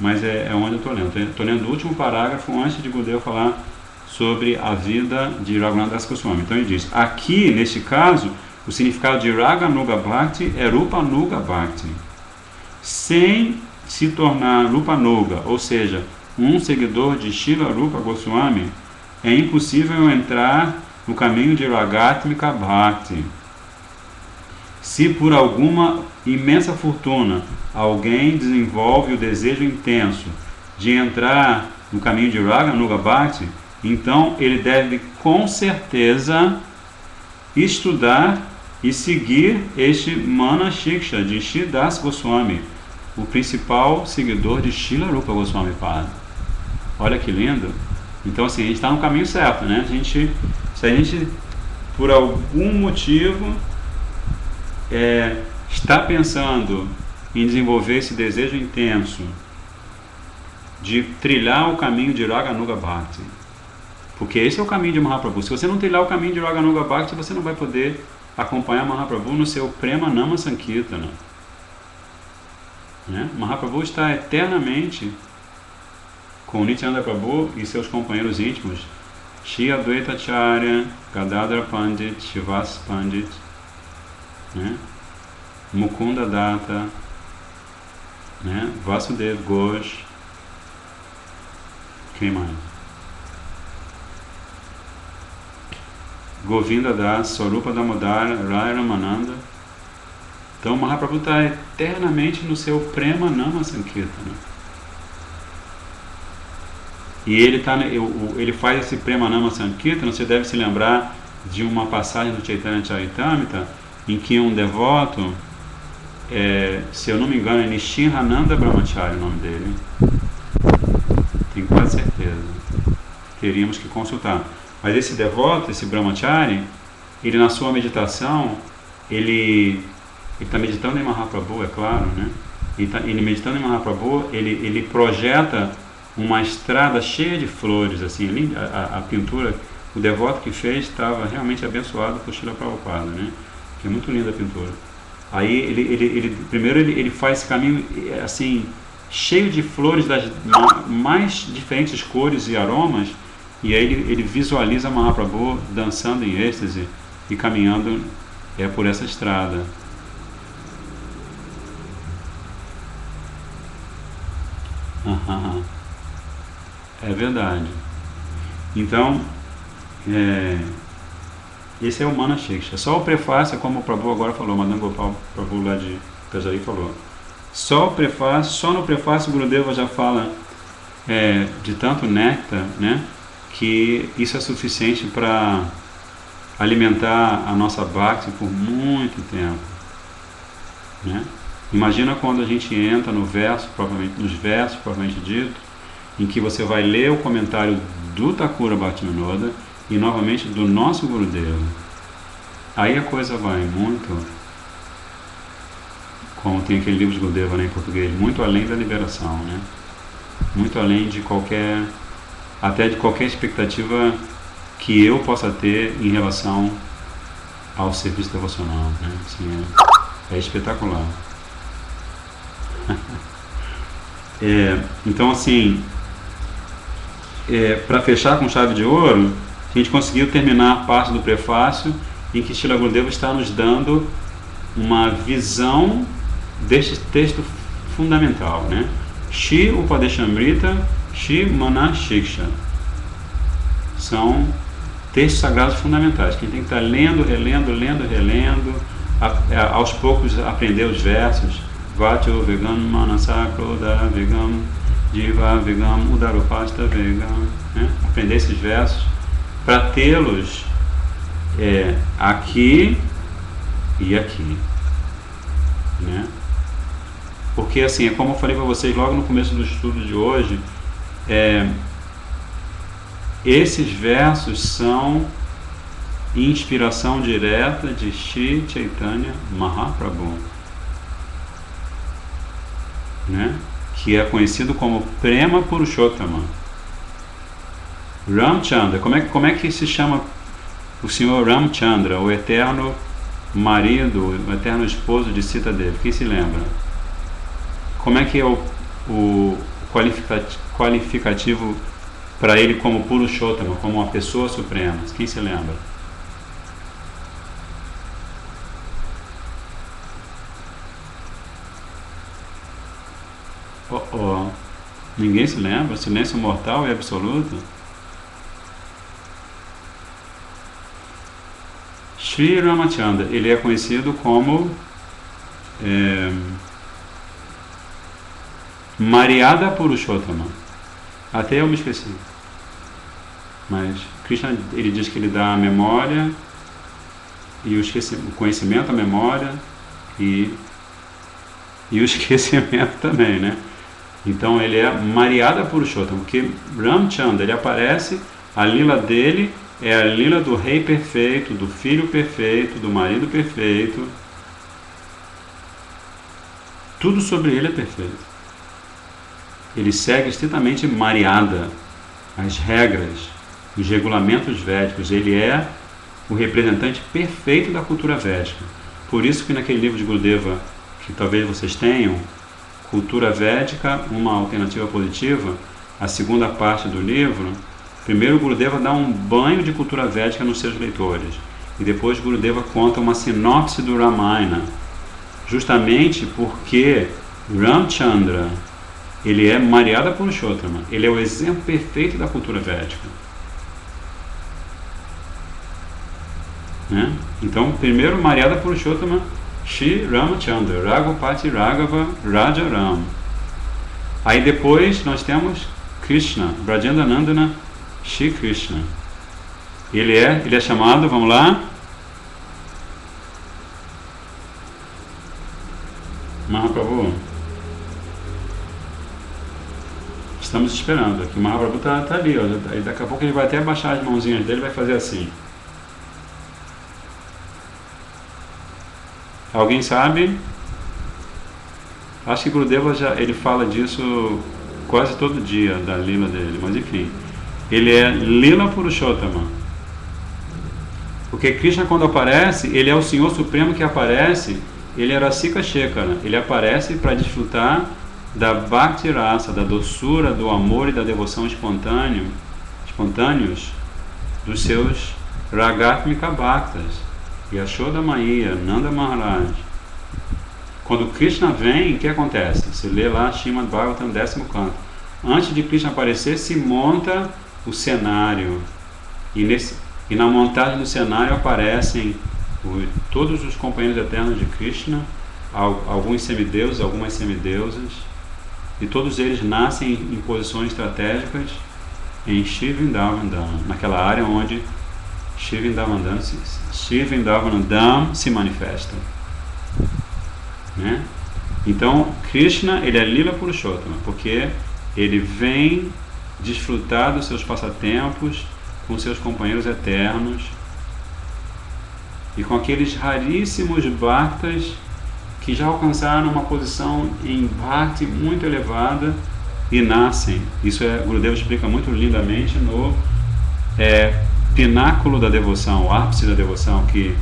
S1: mas é onde eu estou lendo. Estou lendo o último parágrafo antes de Gurudev falar sobre a vida de Raghunath Das Goswami. Então, ele diz, aqui, neste caso, o significado de Raganuga Bhakti é Rupanuga Bhakti. Sem se tornar Rupanuga, ou seja, um seguidor de Srila Rupa Goswami, é impossível entrar no caminho de Ragatmika Bhakti. Se por alguma imensa fortuna alguém desenvolve o desejo intenso de entrar no caminho de Raganuga Bhakti, então ele deve com certeza estudar e seguir este Manashiksha de Shri Das Goswami, o principal seguidor de Srila Rupa Goswami Pada. Olha que lindo! Então, assim, a gente está no caminho certo, né? Se a gente, por algum motivo, está pensando em desenvolver esse desejo intenso de trilhar o caminho de Raganuga Bhakti, porque esse é o caminho de Mahaprabhu. Se você não trilhar o caminho de Raganuga Bhakti, você não vai poder acompanhar Mahaprabhu no seu Prema Nama Sankirtana. Né? Mahaprabhu está eternamente com Nityananda Prabhu e seus companheiros íntimos, Shri Advaita Acharya, Gadadhara Pandit, Shivas Pandit, né? Mukunda Datta, né? Vasudev Ghosh, quem mais? Govinda Das, Swarupa Damodara, Rai Ramananda. Então Mahaprabhu está eternamente no seu Prema Nama Sankirtana. E ele faz esse Prema Nama Sankirtana. Você deve se lembrar de uma passagem do Chaitanya Charitamrita em que um devoto, se eu não me engano, é Nishinrananda Brahmachari o nome dele. Tenho quase certeza. Teríamos que consultar. Mas esse devoto, esse Brahmachari, ele na sua meditação, ele está meditando em Mahaprabhu, é claro, né? Ele meditando em Mahaprabhu, ele projeta uma estrada cheia de flores, assim, a pintura, o devoto que fez estava realmente abençoado por Srila Prabhupada, né? Que é muito linda a pintura. Aí primeiro ele faz esse caminho assim, cheio de flores das mais diferentes cores e aromas, e aí ele visualiza Mahaprabhu dançando em êxtase e caminhando por essa estrada. É verdade. Então, esse é o Manashiksha. Só o prefácio, como o Prabhu agora falou, Madan Gopal Prabhu lá de Pejari falou. Só no prefácio Gurudeva já fala de tanto néctar, né, que isso é suficiente para alimentar a nossa Bhakti por muito tempo, né? Imagina quando a gente entra nos versos propriamente dito, em que você vai ler o comentário do Thakura Bhaktivinoda e novamente do nosso Gurudeva. Aí a coisa vai muito, como tem aquele livro de Gurudeva, né, em português, muito além da liberação, né? Muito além de qualquer expectativa que eu possa ter em relação ao serviço devocional, né? Assim, é espetacular. Então, assim, para fechar com chave de ouro, a gente conseguiu terminar a parte do prefácio em que Srila Gurudeva está nos dando uma visão deste texto fundamental, né? Shri Upadeshamrita, Shri Manashiksha. São textos sagrados fundamentais, que a gente tem que estar lendo, relendo, aos poucos aprender os versos. Vacho Vegam Manasakroda Vegam Jiva Vegam Udarupasta Vegam, né? Aprender esses versos para tê-los aqui e aqui, né? Porque assim, é como eu falei para vocês logo no começo do estudo de hoje, esses versos são inspiração direta de Shri Chaitanya Mahaprabhu, né? Que é conhecido como Prema Purushottama. Ramchandra, como é que se chama o senhor Ramchandra, o eterno marido, o eterno esposo de Sita Devi? Quem se lembra? Como é que é o qualificativo para ele como Purushottama, como uma pessoa suprema? Quem se lembra? Ninguém se lembra? Silêncio mortal e absoluto? Sri Ramachandra, ele é conhecido como Maryada Purushottama. Até eu me esqueci. Mas Krishna, ele diz que ele dá a memória e o conhecimento, a memória e o esquecimento também, né? Então ele é Maryada Purushottama, porque Ramchandra, ele aparece, a lila dele é a lila do rei perfeito, do filho perfeito, do marido perfeito. Tudo sobre ele é perfeito. Ele segue estritamente Maryada, as regras, os regulamentos védicos. Ele é o representante perfeito da cultura védica. Por isso que naquele livro de Gurudeva, que talvez vocês tenham, Cultura Védica, uma alternativa positiva, a segunda parte do livro, primeiro Gurudeva dá um banho de cultura védica nos seus leitores. E depois Gurudeva conta uma sinopse do Ramayana, justamente porque Ramchandra, ele é Maryada Purushottama, ele é o exemplo perfeito da cultura védica. Né? Então, primeiro Maryada Purushottama, Shri Ramachandra, Raghupati Raghava Rajaram. Aí depois nós temos Krishna, Brajendanandana Shri Krishna. Ele é chamado, vamos lá, Mahaprabhu. Estamos esperando aqui. O Mahaprabhu está ali, ó. Aí daqui a pouco ele vai até baixar as mãozinhas dele e vai fazer assim. Alguém sabe? Acho que Gurudeva ele fala disso quase todo dia, da lila dele, mas enfim. Ele é Lila Purushottama. Porque Krishna, quando aparece, ele é o Senhor Supremo que aparece, ele era Rasika Shekhara, ele aparece para desfrutar da Bhakti Rasa, da doçura, do amor e da devoção espontâneos dos seus Ragatmika Bhaktas. Yashoda Maiya, Nanda Maharaj. Quando Krishna vem, o que acontece? Você lê lá Srimad Bhagavatam, 10º canto. Antes de Krishna aparecer, se monta o cenário. E na montagem do cenário aparecem todos os companheiros eternos de Krishna, alguns semideuses, algumas semideusas, e todos eles nascem em posições estratégicas em Shri Vrindavan, naquela área onde Shri Vrindavan se manifesta, né? Então Krishna, ele é Lila Purushottama, porque ele vem desfrutar dos seus passatempos com seus companheiros eternos e com aqueles raríssimos bhaktas que já alcançaram uma posição em bhakti muito elevada e nascem. Isso Gurudeva explica muito lindamente no pináculo da devoção, o ápice da devoção, que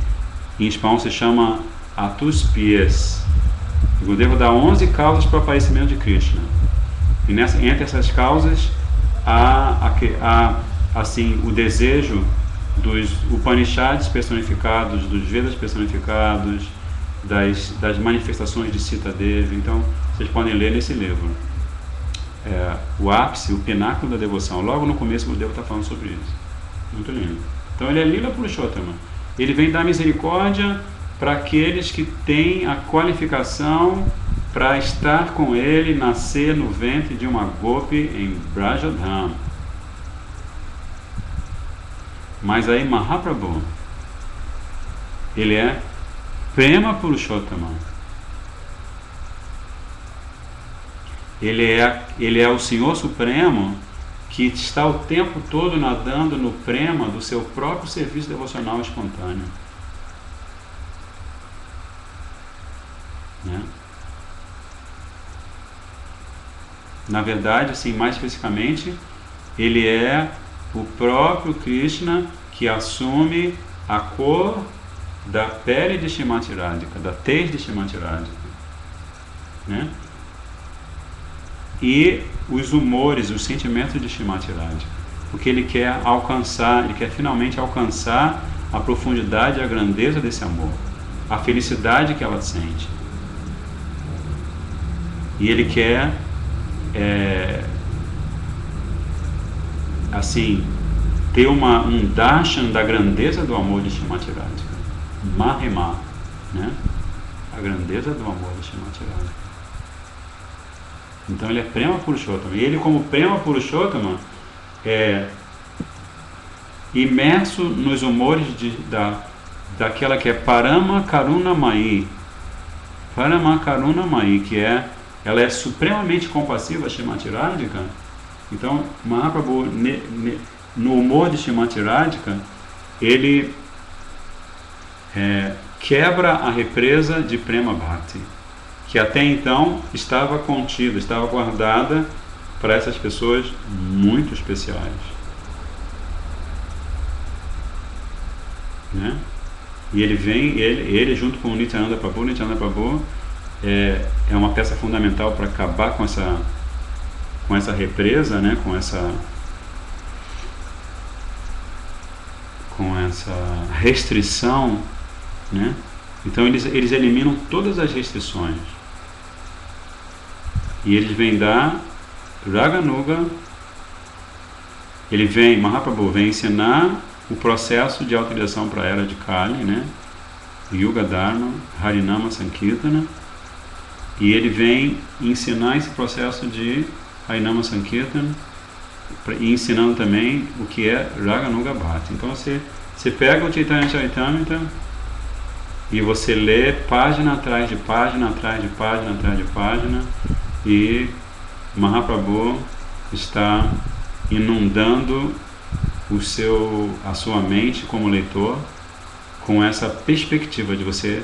S1: em espanhol se chama Atuspias. Gurudeva dá 11 causas para o aparecimento de Krishna. E entre essas causas há assim, o desejo dos Upanishads personificados, dos Vedas personificados, das manifestações de Sita Devi. Então, vocês podem ler nesse livro. O ápice, o pináculo da devoção. Logo no começo, o Gurudeva está falando sobre isso. Muito lindo. Então, ele é Lila Purushottama. Ele vem dar misericórdia para aqueles que têm a qualificação para estar com ele, nascer no ventre de uma Gopi em Brajadham. Mas aí Mahaprabhu, ele é Prema Purushottama. Ele é o Senhor Supremo que está o tempo todo nadando no prema do seu próprio serviço devocional espontâneo. Né? Na verdade, assim, mais especificamente, ele é o próprio Krishna que assume a cor da pele de Shrimati Radhika, da tez de Shrimati Radhika, né? E os humores, os sentimentos de Shrimati Radhika, porque ele quer alcançar, ele quer finalmente alcançar a profundidade e a grandeza desse amor, a felicidade que ela sente. E ele quer assim, ter um darshan da grandeza do amor de Shrimati Radhika, Mahima, né? A grandeza do amor de Shrimati Radhika. Então ele é Prema Purushottama, e ele, como Prema Purushottama, é imerso nos humores daquela que é Parama Karuna Mai, que ela é supremamente compassiva a Shrimati Radhika. Então Mahaprabhu, no humor de Shrimati Radhika, ele quebra a represa de Prema Bhakti, que até então estava contida, estava guardada para essas pessoas muito especiais, né? E ele vem, ele junto com o Nityananda Prabhu é uma peça fundamental para acabar com essa represa, né? com essa restrição, né? Então eles eliminam todas as restrições. E eles vêm dar Raganuga, Mahaprabhu vem ensinar o processo de autorização para a era de Kali, né? Yuga Dharma, Harinama Sankirtana, e ele vem ensinar esse processo de Harinama Sankirtana e ensinando também o que é Raganuga Bhakti. Então você pega o Chaitanya Charitamrita e você lê página atrás de página, atrás de página, atrás de página, e Mahaprabhu está inundando a sua mente como leitor com essa perspectiva de você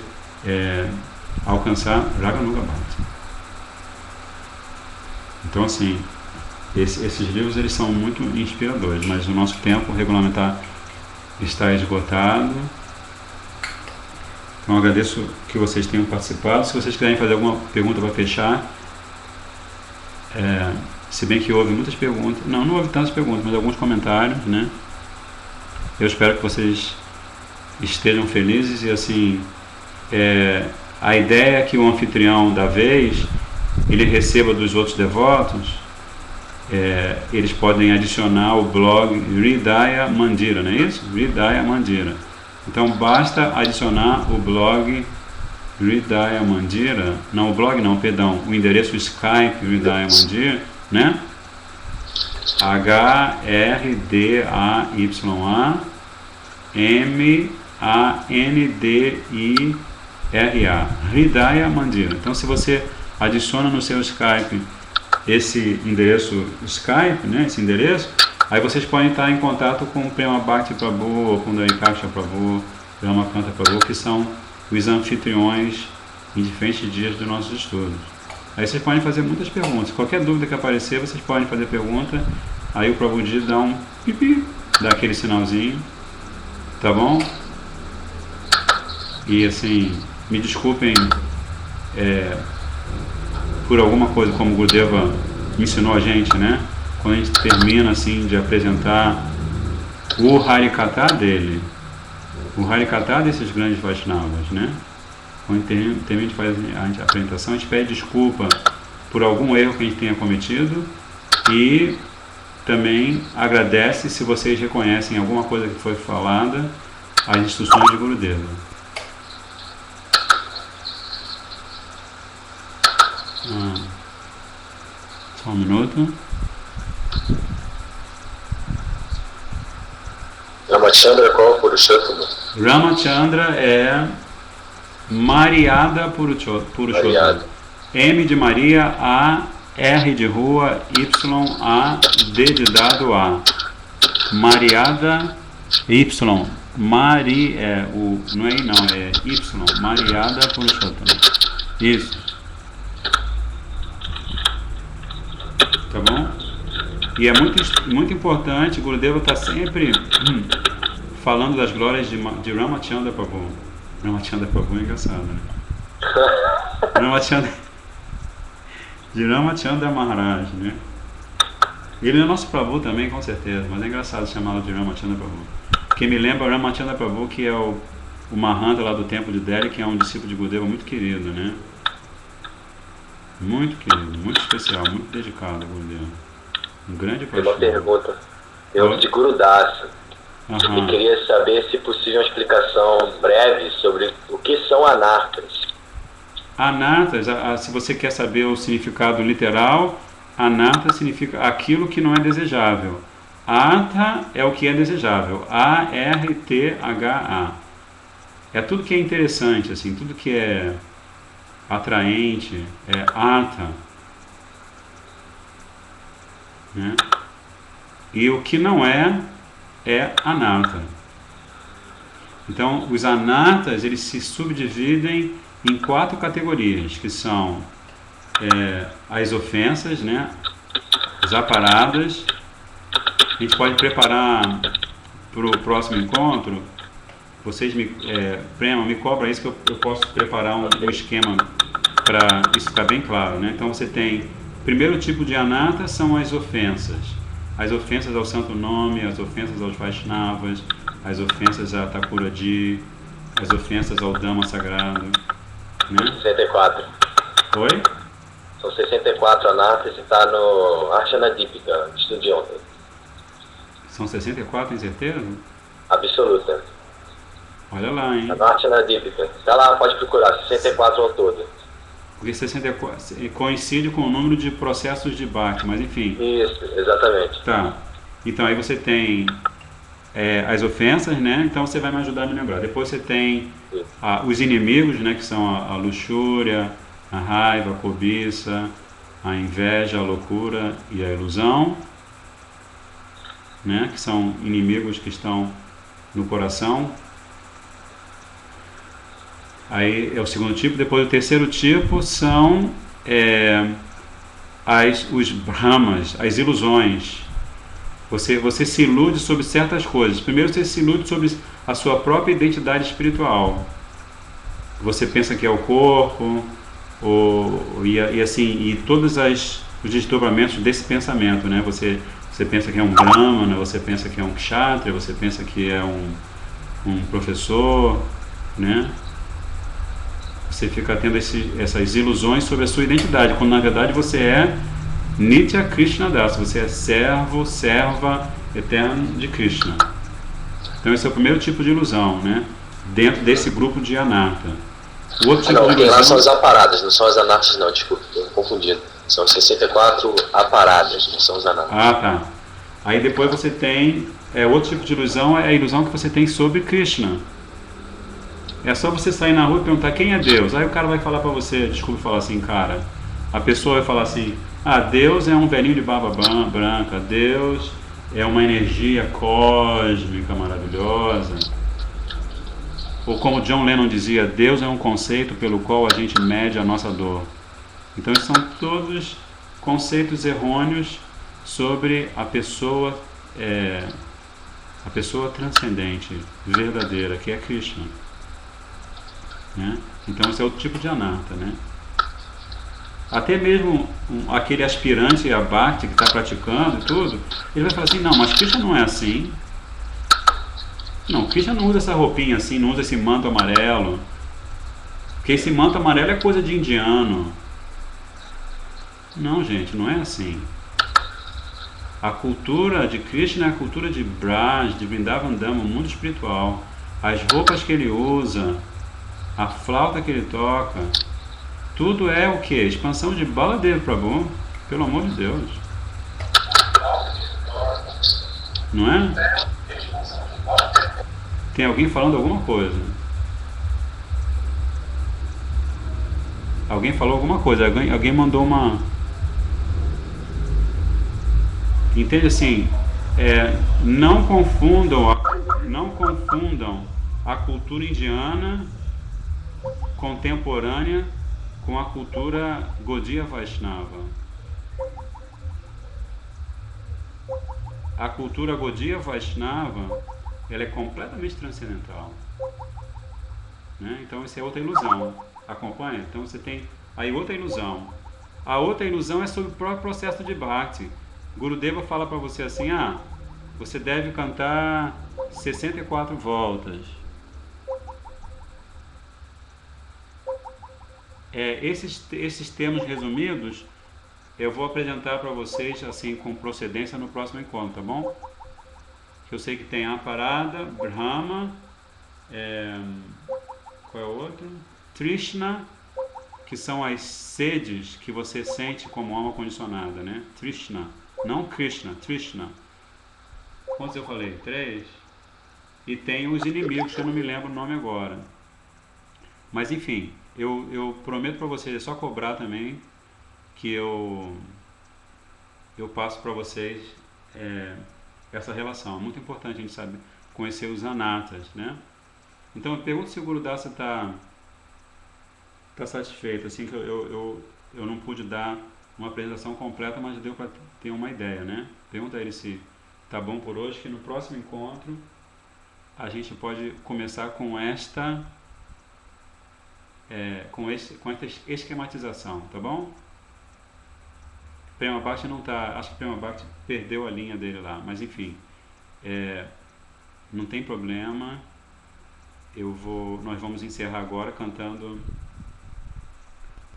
S1: alcançar Raganuga Bhakti. Então, assim, esses livros eles são muito inspiradores, mas o nosso tempo regulamentar está esgotado. Então, agradeço que vocês tenham participado. Se vocês quiserem fazer alguma pergunta para fechar, se bem que houve muitas perguntas, não houve tantas perguntas, mas alguns comentários, né? Eu espero que vocês estejam felizes e, assim, a ideia é que o anfitrião da vez ele receba dos outros devotos, eles podem adicionar o blog Hridaya Mandira, não é isso? Hridaya Mandira. Então basta adicionar o blog Hridaya Mandira, não o blog não, perdão, o endereço Skype Hridaya Mandira, né? HRDAYMANDIRA, Hridaya Mandira. Então se você adiciona no seu Skype esse endereço Skype, né, esse endereço, aí vocês podem estar em contato com o Prema Bhakti Prabhu, ou com o Darikaksha Prabhu, Ramakanta Prabhu, que são os anfitriões em diferentes dias dos nossos estudos. Aí vocês podem fazer muitas perguntas. Qualquer dúvida que aparecer, vocês podem fazer pergunta. Aí o Prabhuji dá um pipi, dá aquele sinalzinho, tá bom? E assim, me desculpem por alguma coisa, como o Gurudeva ensinou a gente, né? Quando a gente termina assim de apresentar o Harikatha dele, o Harikatha desses grandes Vaishnavas, né? Quando termina de fazer a apresentação, a gente pede desculpa por algum erro que a gente tenha cometido e também agradece se vocês reconhecem alguma coisa que foi falada, as instruções de Gurudeva. Só um minuto.
S2: Ramachandra qual Purushottama?
S1: Ramachandra é Mariada Purushottama. M de Maria, A, R de rua, Y, A, D de dado, A. Mariada Y. Mari é o. Não é I não, é Y. Mariada Purushottama. Isso. Tá bom? E é muito importante, Gurudeva está sempre falando das glórias de Ramachandra Prabhu. Ramachandra Prabhu é engraçado, né? De Ramachandra Maharaj, né? Ele é nosso Prabhu também, com certeza, mas é engraçado chamá-lo de Ramachandra Prabhu. Quem me lembra é o Ramachandra Prabhu, que é o Mahanta lá do templo de Delhi, que é um discípulo de Gurudeva muito querido, né? Muito querido, muito especial, muito dedicado, Gurudeva. Um grande
S2: paixão. Tem uma pergunta. Eu de Gurudasa.
S1: Uhum.
S2: E queria saber, se possível, uma explicação breve sobre o que são anartas.
S1: Anartas, se você quer saber o significado literal, anarta significa aquilo que não é desejável. Artha é o que é desejável. A-R-T-H-A. É tudo que é interessante, assim, tudo que é atraente, é artha. Né? E o que não é anarta. Então, os anartas, eles se subdividem em 4 categorias, que são as ofensas, né? As aparadas. A gente pode preparar para o próximo encontro. Vocês Prema, me cobra isso, que eu posso preparar um esquema para isso ficar bem claro, né? Então você tem, primeiro tipo de anarta são as ofensas ao santo nome, as ofensas aos Vaishnavas, as ofensas a Thakuradi, as ofensas ao Dhamma sagrado, né?
S2: 64.
S1: Oi?
S2: São 64 anartas e está no Archanadipika, estudo de ontem.
S1: São 64, tem certeza?
S2: Absoluta.
S1: Olha lá, hein?
S2: Está no Archanadipika. Está lá, pode procurar, 64 ao todo.
S1: Porque 64 coincide com o número de processos de Bhakti, mas enfim.
S2: Isso, exatamente.
S1: Tá. Então aí você tem as ofensas, né? Então você vai me ajudar a me lembrar. Depois você tem os inimigos, né? Que são a luxúria, a raiva, a cobiça, a inveja, a loucura e a ilusão, né? Que são inimigos que estão no coração. Aí é o segundo tipo. Depois o terceiro tipo são os brahmas, as ilusões. Você se ilude sobre certas coisas. Primeiro você se ilude sobre a sua própria identidade espiritual. Você pensa que é o corpo, e todos os desdobramentos desse pensamento, né? Você pensa que é um brahmana, você pensa que é um kshatriya, você pensa que é um professor, né? Você fica tendo essas ilusões sobre a sua identidade, quando na verdade você é Nitya Krishna Das, você é serva eterno de Krishna. Então esse é o primeiro tipo de ilusão, né? Dentro desse grupo de anarta. O outro tipo de ilusão...
S2: lá são as aparadas, não são as anartas não, desculpa, estou confundindo. São 64 aparadas, não são os anartas.
S1: Ah, tá. Aí depois você tem... outro tipo de ilusão é a ilusão que você tem sobre Krishna. É só você sair na rua e perguntar quem é Deus. Aí o cara vai falar pra você, desculpa falar assim, cara. A pessoa vai falar assim, Deus é um velhinho de barba branca, Deus é uma energia cósmica maravilhosa. Ou como John Lennon dizia, Deus é um conceito pelo qual a gente mede a nossa dor. Então são todos conceitos errôneos sobre a pessoa transcendente, verdadeira, que é Krishna. Né? Então esse é outro tipo de anarta, né? Até mesmo aquele aspirante a Bhakti que está praticando e tudo, ele vai falar assim, não, mas Krishna não é assim. Não, Krishna não usa essa roupinha assim, não usa esse manto amarelo. Porque esse manto amarelo é coisa de indiano. Não, gente, não é assim. A cultura de Krishna é a cultura de Braj, de Vrindavan Dham, o mundo espiritual. As roupas que ele usa, a flauta que ele toca, Tudo é o que? Expansão de Baladeva Prabhu. Pelo amor de Deus. Não é? Tem alguém falando alguma coisa. Alguém falou alguma coisa. Alguém mandou uma... Entende assim? Não confundam a cultura indiana contemporânea com a cultura Gaudiya Vaishnava. A cultura Gaudiya Vaishnava, ela é completamente transcendental, né? Então isso é outra ilusão. Acompanha? Então você tem aí outra ilusão. A outra ilusão é sobre o próprio processo de Bhakti. Gurudeva fala para você assim: você deve cantar 64 voltas. Esses termos resumidos eu vou apresentar para vocês assim com procedência no próximo encontro, tá bom? Eu sei que tem a parada, Brahma, qual é o outro? Trishna, que são as sedes que você sente como alma condicionada, né? Trishna, não Krishna, Trishna. Quantos eu falei? 3. E tem os inimigos, que eu não me lembro o nome agora. Mas enfim, eu prometo para vocês, é só cobrar também, que eu passo para vocês essa relação. É muito importante a gente saber conhecer os anatas, né? Então eu pergunto se o Gurudasa está satisfeito, assim, que eu não pude dar uma apresentação completa, mas deu para ter uma ideia, né? Pergunta a ele se tá bom por hoje, que no próximo encontro a gente pode começar com esta esquematização, tá bom? Prema Bhakti não tá, acho que Prema Bhakti perdeu a linha dele lá, mas enfim, não tem problema. Nós vamos encerrar agora cantando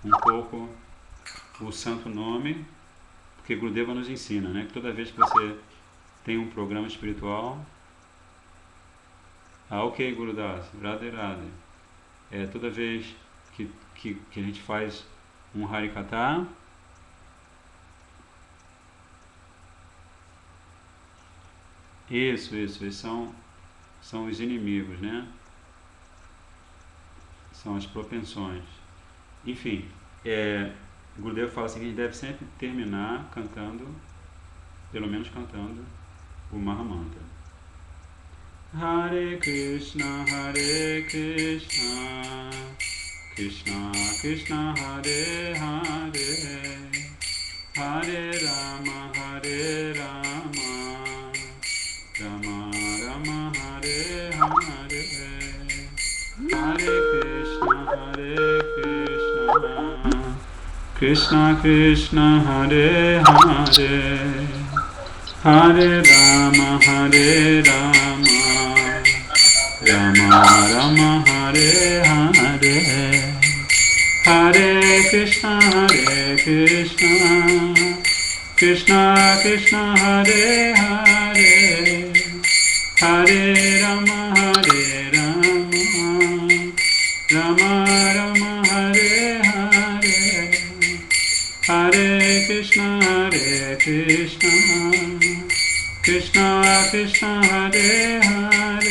S1: um pouco o santo nome, porque Gurudeva nos ensina, né, que toda vez que você tem um programa espiritual, ok, Gurudas, Radhe Radhe, toda vez que a gente faz um Harikatha, esses são os inimigos, né? São as propensões. Enfim, Gurudeva fala assim que a gente deve sempre terminar cantando, pelo menos cantando, o Mahamantra. Hare Krishna, Krishna Krishna, Hare Hare, Hare Rama, Rama Rama, Hare Hare, Hare Krishna, Krishna Krishna, Hare Hare, Hare Rama, Rama Rama, Hare Hare, Hare Krishna, Krishna Krishna, Hare Hare, Hare Rama, Rama Rama, Hare Hare, Hare Krishna, Krishna Krishna, Hare Hare,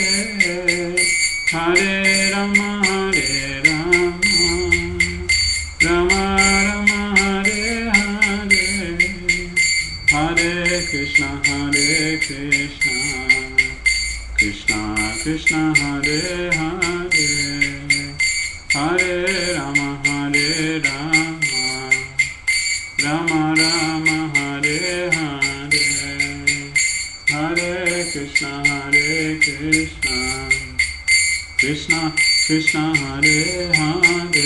S1: Hare Rama, Rama Rama, Hare Hare, Hare Krishna, Krishna Krishna, Hare Hare, Hare Rama, Rama Rama, Hare Hare, Hare Krishna, Krishna Krishna, Hare Hare,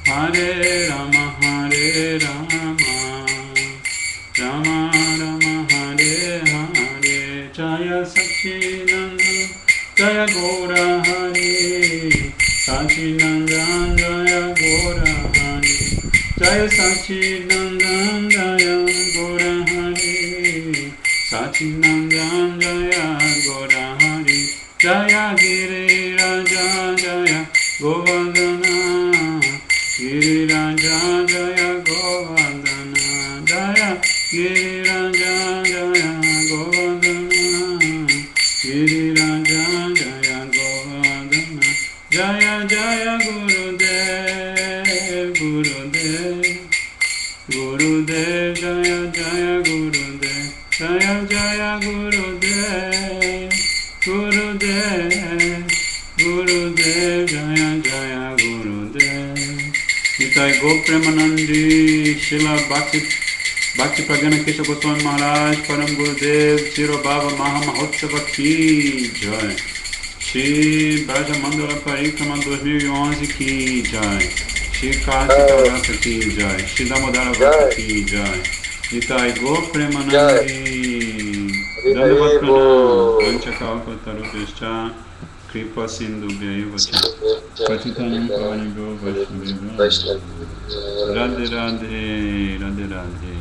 S1: Hare Rama, Rama Rama, Hare Hare, Jaya Satchidananda, Jaya Gaura Hari, Satchidananda, Jaya Gaura Hari, Jaya Satchidananda, Jaya Gaura Hari, Satchidananda, Jaya Gaura Hari, Jaya Giri Raja, Jaya Govardhana, Giriranja Jaya Govardhana Jaya Giriranja Jaya Govardhana Giriranja Jaya Govardhana Jaya Jaya Gurudev Gurudev Gurudev Jaya Jaya Gurudev Jaya Jaya Gurudev Gurudev Gurudev Jaya Jaya Gurudev Nitai Gopremanandi Shila Bhakti Pragana Kesha Goswami Maharaj Param Gurudev Tiro Baba Maha Mahotsava Ki Jai Shri Braja Mandala Parikrama 2011 Ki Jai Shri Kartika Vrata Ki Jai Shri Damodara Vrata Ki Jai Nitai Gopremanandi Dandavat Pranam Vancha Kalpa Tarupescha Kripa Sindhu Vyayavacha Patitanam Pavanebhyo Vaishnavibhyo Radhe Radhe Radhe Radhe